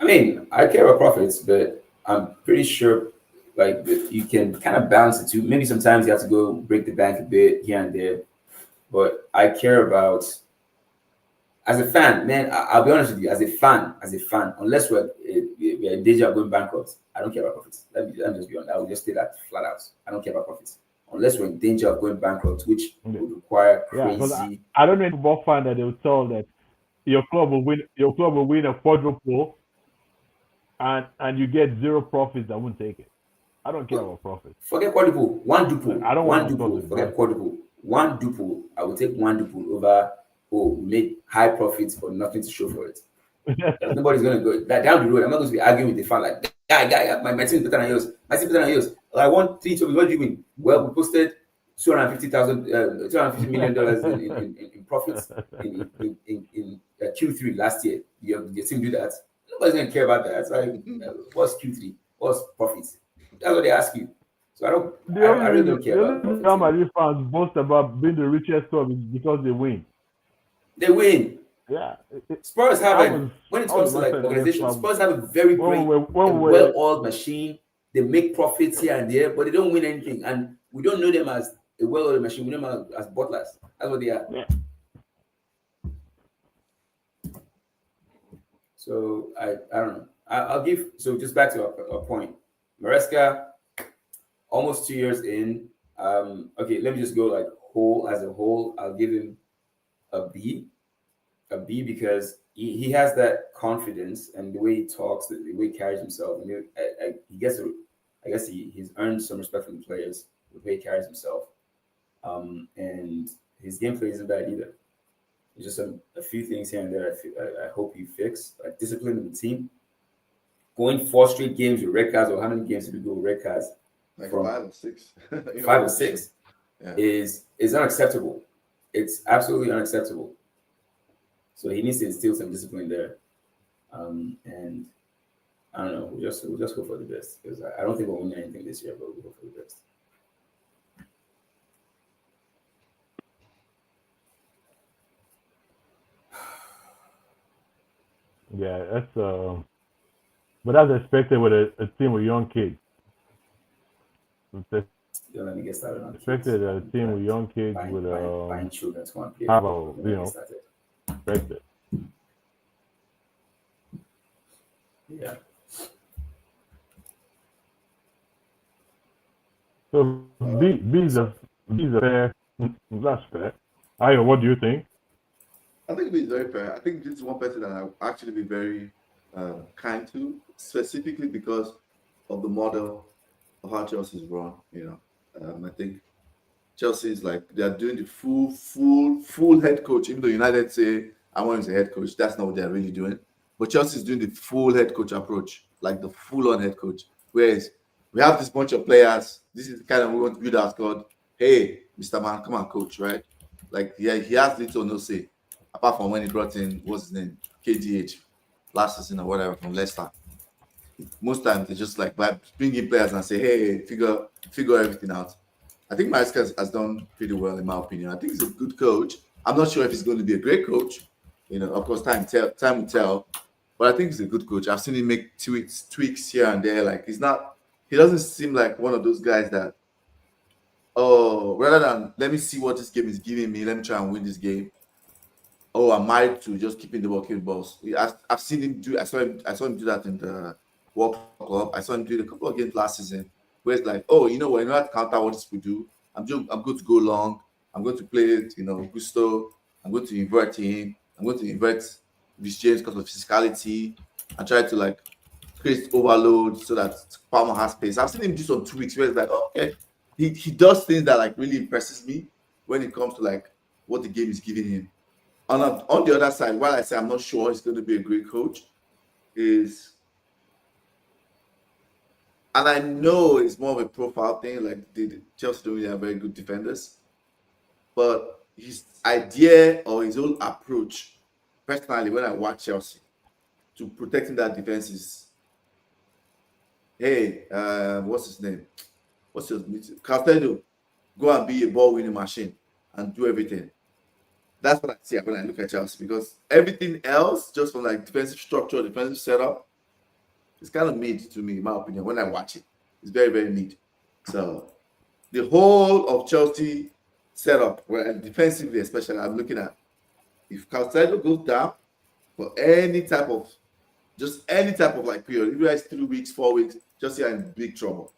I mean, I care about profits, but I'm pretty sure like that you can kind of balance it too. Maybe sometimes you have to go break the bank a bit here and there, but I care about as a fan, man. I'll be honest with you, as a fan, unless we're in danger of going bankrupt, I don't care about profits. Let me just be honest. I will just say that flat out. I don't care about profits unless we're in danger of going bankrupt, which Yeah, would require yeah. Because crazy. I don't know any football fan that they will tell that your club will win. Your club will win a quadruple, and you get zero profits. I won't take it. I don't care about profits. Forget quadruple, Like, I don't want my club to be forget bankrupt. quadruple, one duple. I will take one duple over. Oh, we made high profits for nothing to show for it. Because nobody's gonna go that down the road. I'm not going to be arguing with the fan like, guy, my team is better than yours. My team is better than yours. I won 3 trophies. What do you win? Well, we posted $250 million in profits in Q3 last year. Your team do that. Nobody's gonna care about that. It's like, what's Q3? What's profits? That's what they ask you. So The I only really reason don't care the about only reason Real profits. Madrid fans boast about being the richest club is because they win. They win. Yeah, Spurs have I was when it I was comes a to like Manchester United organization, fan Spurs have a very when great, a we were well-oiled machine. They make profits here and there, but they don't win anything. And we don't know them as a well-oiled machine. We know them as butlers. That's what they are. yeah. So I don't know. I'll give so just back to our point. Maresca, almost 2 years in. Okay, let me just go like whole as a whole. I'll give him a B. A B because he has that confidence and the way he talks, the way he carries himself, and he gets I guess he's earned some respect from the players with the way he carries himself. And his gameplay isn't bad either. There's just a few things here and there. I hope you fix like discipline in the team. Going 4 straight games with red cards, or how many games did we go with red cards? Like From 5 or 6. 5 or 6 Yeah. is unacceptable. It's absolutely unacceptable. So he needs to instill some discipline there. And I don't know. We'll just hope for the best because I don't think we'll win anything this year, but we'll hope for the best. Yeah, but that's expected with a team with young kids. It's Don't let me get started on kids. expected that a team with young kids would Buying children to want to play have football. Don't let me get started. expected. Yeah. So B is a fair. That's fair. Ayo, what do you think? I think it's very fair. I think this is one person that I'll actually be very kind to, specifically because of the model of how Chelsea's run. I think Chelsea is like they are doing the full head coach. Even though United say Amorim is a head coach, that's not what they are really doing. But Chelsea is doing the full head coach approach, like the full-on head coach. Whereas we have this bunch of players. This is the kind of we want to build as God. Hey, Mr. Man, come on, coach, right? Like, yeah, he has little or no say, apart from when he brought in what's his name, KDH, last season or whatever from Leicester. Most times they just like bring in players and say, hey, figure everything out. I think Maresca has done pretty well in my opinion. I think he's a good coach. I'm not sure if he's going to be a great coach. Of course, time will tell. But I think he's a good coach. I've seen him make tweaks here and there. Like he doesn't seem like one of those guys that, rather than let me see what this game is giving me, let me try and win this game. oh, I'm married to just keeping the working balls. I've seen him do. I saw him do that in the World Cup. I saw him do it a couple of games last season, where it's like, oh, you know what? I know how to counter what this will do. I'm going to go long. I'm going to play it. Gusto. I'm going to invert him. I'm going to invert this James because of physicality and try to like create overload so that Palmer has space. I've seen him do some tweaks where it's like, oh, okay, he does things that like really impresses me when it comes to like what the game is giving him. On the other side, while I say I'm not sure he's going to be a great coach, is, and I know it's more of a profile thing, like the Chelsea don't really have very good defenders, but his idea or his whole approach, personally, when I watch Chelsea, to protecting that defense is, hey, what's his name? What's his name? Castelo, go and be a ball winning machine and do everything. That's what I see when I look at Chelsea, because everything else, just from like defensive structure, defensive setup, it's kind of mid to me, in my opinion. When I watch it, it's very, very mid. So the whole of Chelsea setup, where defensively, especially, I'm looking at, if Castelo goes down for any type of like period, even it's 3 weeks, 4 weeks, Chelsea are in big trouble.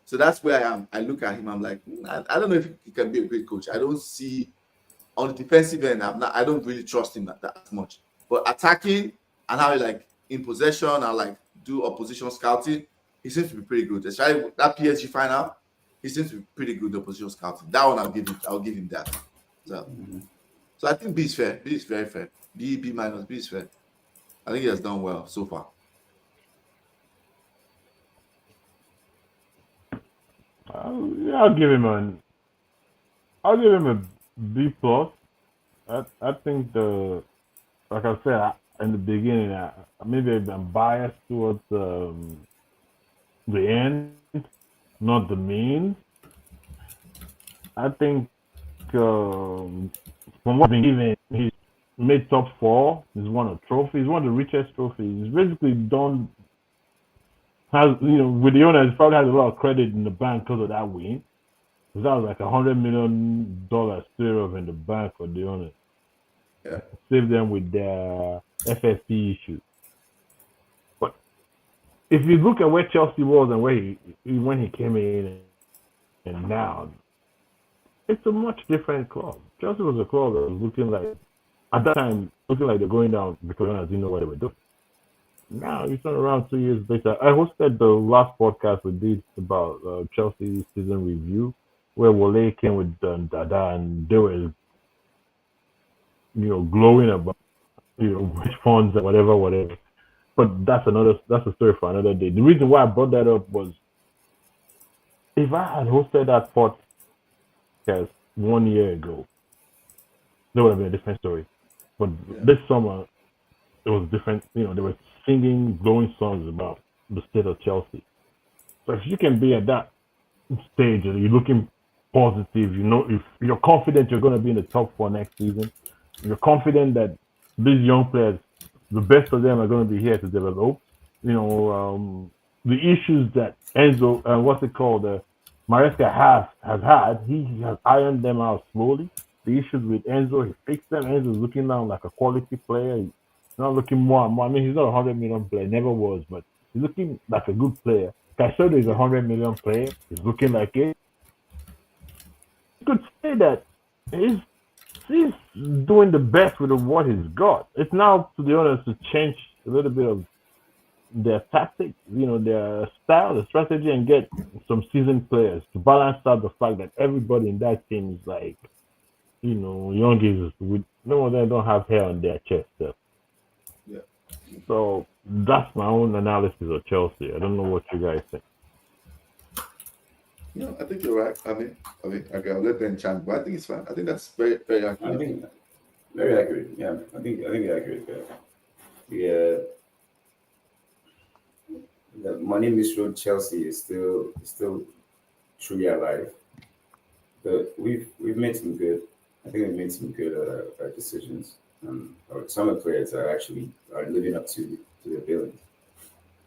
So that's where I am. I look at him, I'm like, I don't know if he can be a great coach. I don't see. On the defensive end, I don't really trust him that much. But attacking and how he like in possession and like do opposition scouting, he seems to be pretty good. Especially that PSG final, he seems to be pretty good at opposition scouting. That one I'll give him that. So I think B is fair. B is very fair. B minus, B is fair. I think he has done well so far. I'll give him a B plus. I think like I said in the beginning, maybe I'm biased towards the end, not the means. I think from what I've been given, he's made top 4. He's won a trophy. He's won the richest trophy. He's basically done. With the owners, probably has a lot of credit in the bank because of that win. That was like $100 million still in the bank for the owners. Yeah. Save them with their FFP issues. But if you look at where Chelsea was and when he came in and now, it's a much different club. Chelsea was a club that was looking like, at that time, they're going down because owners didn't know what they were doing. Now you turn around 2 years later. I hosted the last podcast we did about Chelsea season review, where Wale came with Dada, and they were, glowing about, which funds and whatever. But that's a story for another day. The reason why I brought that up was, if I had hosted that podcast 1 year ago, there would have been a different story. But this summer, it was different. They were singing glowing songs about the state of Chelsea. So if you can be at that stage and you're looking positive, if you're confident you're going to be in the top 4 next season, you're confident that these young players, the best of them are going to be here to develop. The issues that Enzo, Maresca has had, he has ironed them out slowly. The issues with Enzo, he fixed them. Enzo's looking now like a quality player. He's not looking more and more. I mean, he's not a $100 million player, never was, but he's looking like a good player. Caicedo is a $100 million player. He's looking like it. You could say that he's doing the best with what he's got. It's now to the owners to change a little bit of their tactics, their style, the strategy, and get some seasoned players to balance out the fact that everybody in that team is like, young geezers with no of them don't have hair on their chest. Yeah. So that's my own analysis of Chelsea. I don't know what you guys think. I think you're right. I mean, okay, I'll let Ben chant, but I think it's fine. I think that's very, very accurate. I think very accurate. Yeah, I think you're accurate. Yeah, the money misroad Chelsea is still truly alive. But we've made some good. I think we've made some good decisions. Some of the players are living up to their billing.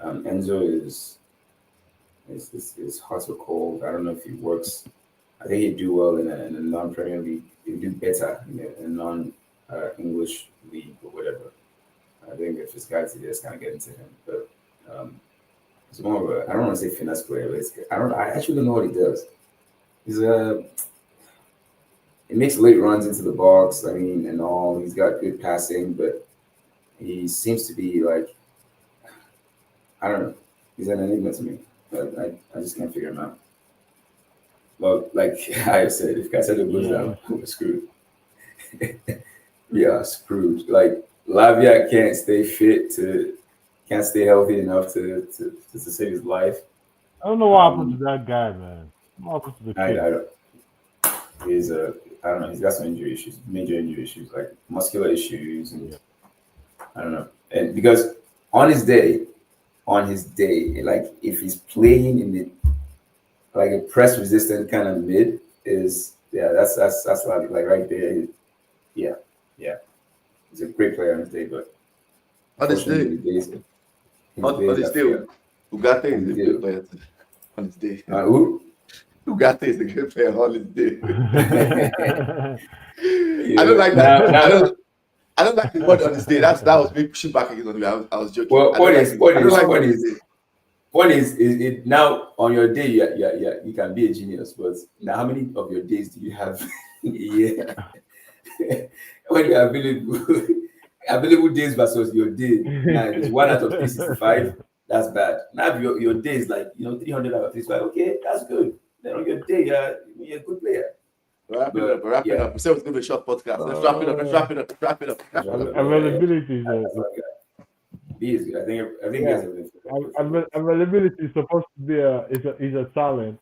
Enzo is hot or cold. I don't know if he works. I think he'd do well in a non-Premier League. He'd do better in a English league or whatever. I think the physicality just kind of get into him, but it's more of a, I don't want to say finesse player, but I actually don't know what he does. He's a he makes late runs into the box. I mean, and all. He's got good passing, but he seems to be like, I don't know. He's an enigma to me. But I just can't figure him out. Well, like I said, if Casado goes down, we're screwed. Yeah, screwed. Like Lavia can't stay healthy enough to save his life. I don't know what happened to that guy, man. What happened to the kid? I don't. He's I don't know. He's got some injury issues, major injury issues, like muscular issues, and I don't know. And because on his day, like if he's playing in the like a press resistant kind of mid, is that's like right there. Yeah. He's a great player on his day, but On his day, Ugarte is a good player on his day. Who? Ugarte is a good player on his day. Yeah. I don't like that. I don't like the word on his day. That was me pushing back again on me. I was joking. Well, what is it now on your day? You can be a genius, but now how many of your days do you have? Yeah. When you are available days versus your day, now it's 1 out of 365. That's bad. Now your day is like 300 out of 365. Okay, that's good. Then on your day, you're a good player. Wrap it up. We said it was going to be a short podcast. Let's wrap it up. Availability is I think availability is supposed to be is a talent.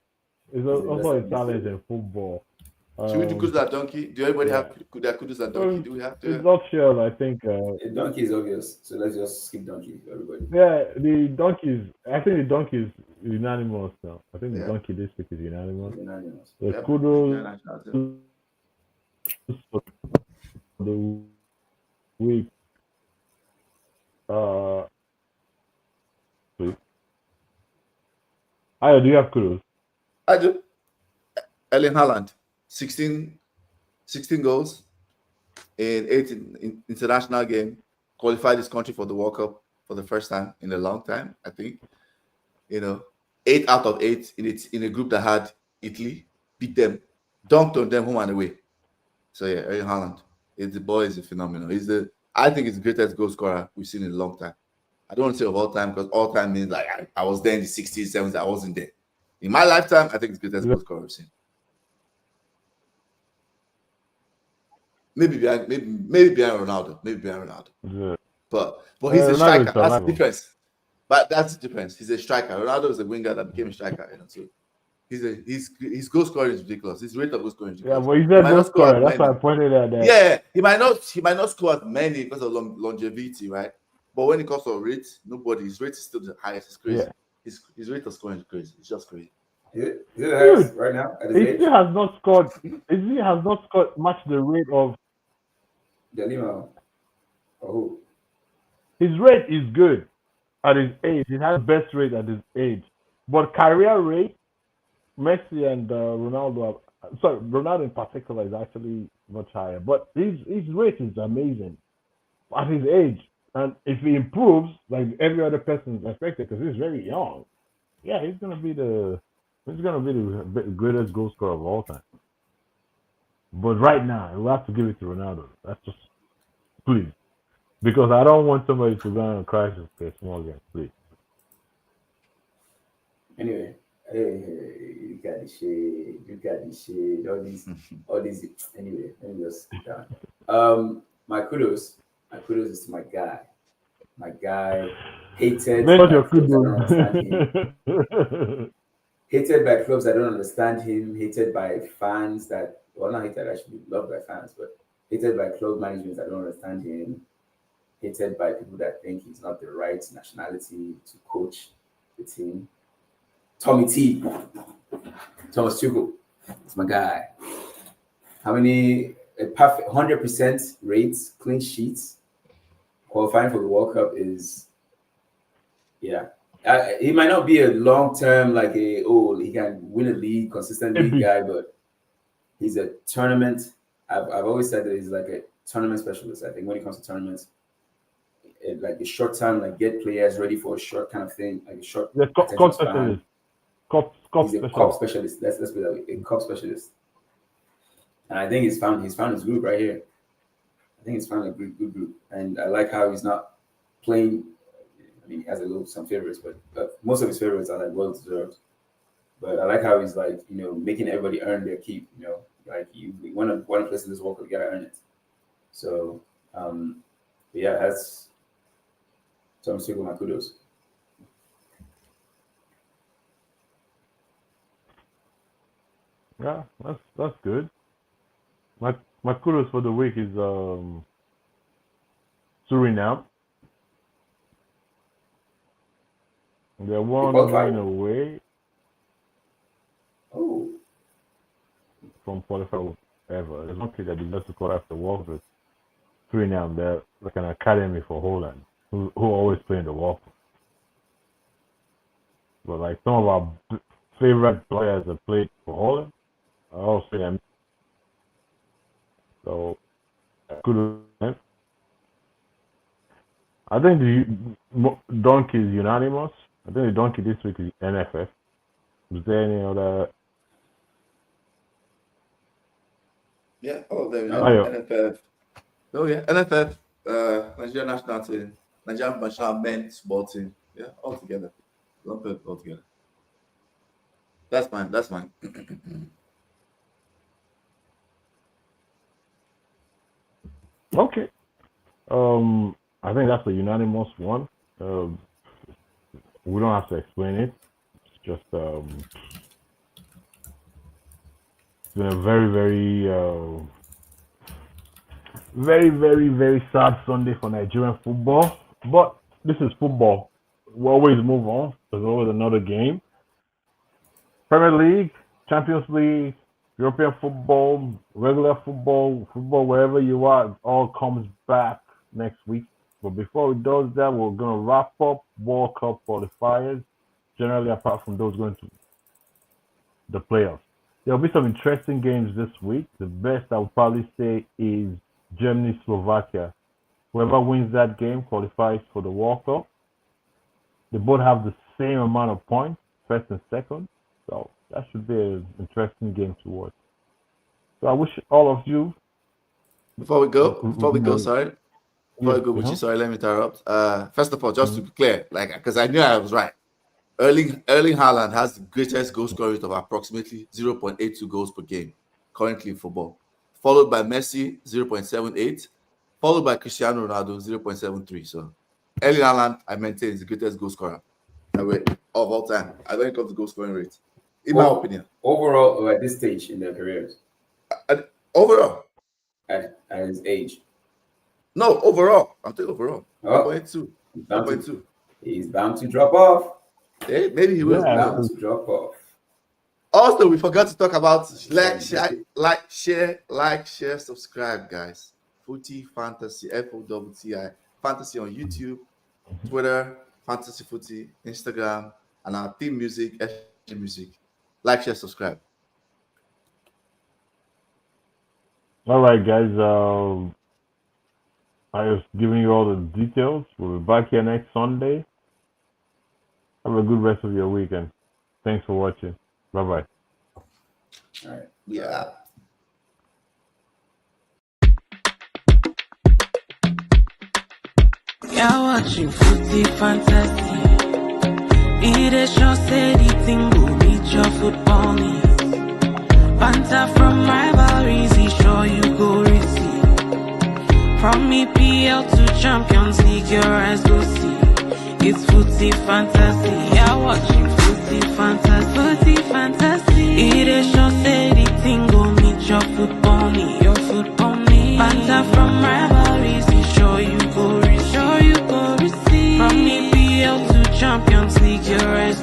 It's also a talent in football. Should we do kudos and donkey? Do everybody have kudos and donkey? Do we have to? It's not sure. I think donkey is obvious, so let's just skip donkey for everybody. Yeah, the donkeys. I think the donkey is unanimous now. I think the donkey this week is unanimous. The kudos for the week. Ayo, do you have kudos? I do. Erling Haaland, 16 goals in 8 international game, qualified this country for the World Cup for the first time in a long time, I think. 8 out of 8 in a group that had Italy, beat them, dunked on them home and away. So yeah, Erling Haaland, the boy is a phenomenal. I think he's the greatest goal scorer we've seen in a long time. I don't want to say of all time because all time means like I was there in the 60s, 70s, I wasn't there. In my lifetime, I think it's the greatest goal scorer we've seen. Maybe behind Ronaldo. Yeah. But he's a striker. That's the difference. But that's the difference. He's a striker. Ronaldo is a winger that became a striker. So his goal scoring is ridiculous. His rate of goal scoring is ridiculous. Yeah, but he's a goal scorer. That's why I pointed at that. Yeah, he might not score as many because of longevity, right? But when it comes to rate, his rate is still the highest. It's crazy. Yeah. His rate of scoring is crazy. It's just crazy. Is it highest right now? He still has not scored. He has not scored much the rate of Delima. Oh. His rate is good at his age. He has best rate at his age. But career rate, Messi and Ronaldo Ronaldo in particular is actually much higher. But his rate is amazing at his age. And if he improves, like every other person is expected, because he's very young, yeah, he's gonna be the greatest goal scorer of all time. But right now, we have to give it to Ronaldo. That's just please, because I don't want somebody to go on a crisis for a small game, please. Anyway, you got the shade, all these. Anyway, let me just sit down. My kudos is to my guy. My guy hated by clubs that don't understand him. Hated by clubs that don't understand him. Hated by fans that, well, not hated, actually loved by fans, but hated by club management that don't understand him. Hated by people that think he's not the right nationality to coach the team. Thomas Tuchel, it's my guy. How many? A perfect 100% rates, clean sheets. Qualifying for the World Cup is, he might not be a long-term he can win a league consistently guy, but he's a tournament. I've always said that he's like a tournament specialist. I think when it comes to tournaments, like a short time, like get players ready for a short kind of thing, like a short The attention span. Cup He's a specialist. cup specialist. Let's put it that way, a cup specialist. And I think he's found his group right here. I think he's found a good group, and I like how he's not playing. I mean, he has some favorites, but most of his favorites are like well deserved. But I like how he's like, making everybody earn their keep. Like you want to place in this World Cup, you gotta earn it. So, yeah, that's so I'm sticking with my kudos. Yeah, that's good. My kudos for the week is Suriname. They're one qualified? win away Oh, from qualifying ever. There's one kid that did not score after World Cup. Suriname, they're like an academy for Holland, who always play in the World Cup. But like some of our favorite players that played for Holland are also them. So kudos. I think the donkey is unanimous. I think the donkey this week is NFF. Is there any other? Yeah, all of them. Ayo. NFF. Oh yeah, NFF. Nigerian national team, Nigerian national men's football team. Yeah, all together. Lump it all together. That's mine. That's mine. Okay. I think that's a unanimous one. We don't have to explain it. It's just it's been a very, very, very sad Sunday for Nigerian football. But this is football. We always move on. There's always another game. Premier League, Champions League, European football, regular football, wherever you are, it all comes back next week. But before it does that, we're going to wrap up World Cup qualifiers, generally apart from those going to the playoffs. There'll be some interesting games this week. The best I would probably say is Germany-Slovakia. Whoever wins that game qualifies for the World Cup. They both have the same amount of points, first and second. So that should be an interesting game to watch. So I wish all of you. Before we go, sorry. Before I go, Gucci, sorry, let me interrupt. First of all, just to be clear, because I knew I was right. Erling Haaland has the greatest goal scoring rate of approximately 0.82 goals per game currently in football, followed by Messi 0.78, followed by Cristiano Ronaldo 0.73. So Erling Haaland, I maintain, is the greatest goal scorer of all time. I don't come to goal scoring rate, in my opinion. Overall, or at this stage in their careers? Overall. At his age? No, overall. I'm saying overall. Oh, 1.2. He's bound to drop off. Hey, maybe he will. Yeah, bound to drop off. Also, we forgot to talk about like, share, subscribe, guys. Footy Fantasy, FOTTI Fantasy on YouTube, Twitter, Fantasy Footy, Instagram, and our theme music, FG Music. Like, share, subscribe. All right, guys. I was giving you all the details. We'll be back here next Sunday. Have a good rest of your weekend. Thanks for watching. Bye-bye. All right. Yeah. You're watching Footy Fantasy. It is your steady thing, go meet your football needs. Banter from rivalries, he sure you go receive. From EPL to Champions League, your eyes go see. It's Footy Fantasy. You're watching Footy Fantasy. Footy Fantasy. It is your steady thing, go meet your football needs. Your football needs. Banter from rivalries, he sure you go receive. From EPL to Champions League, your eyes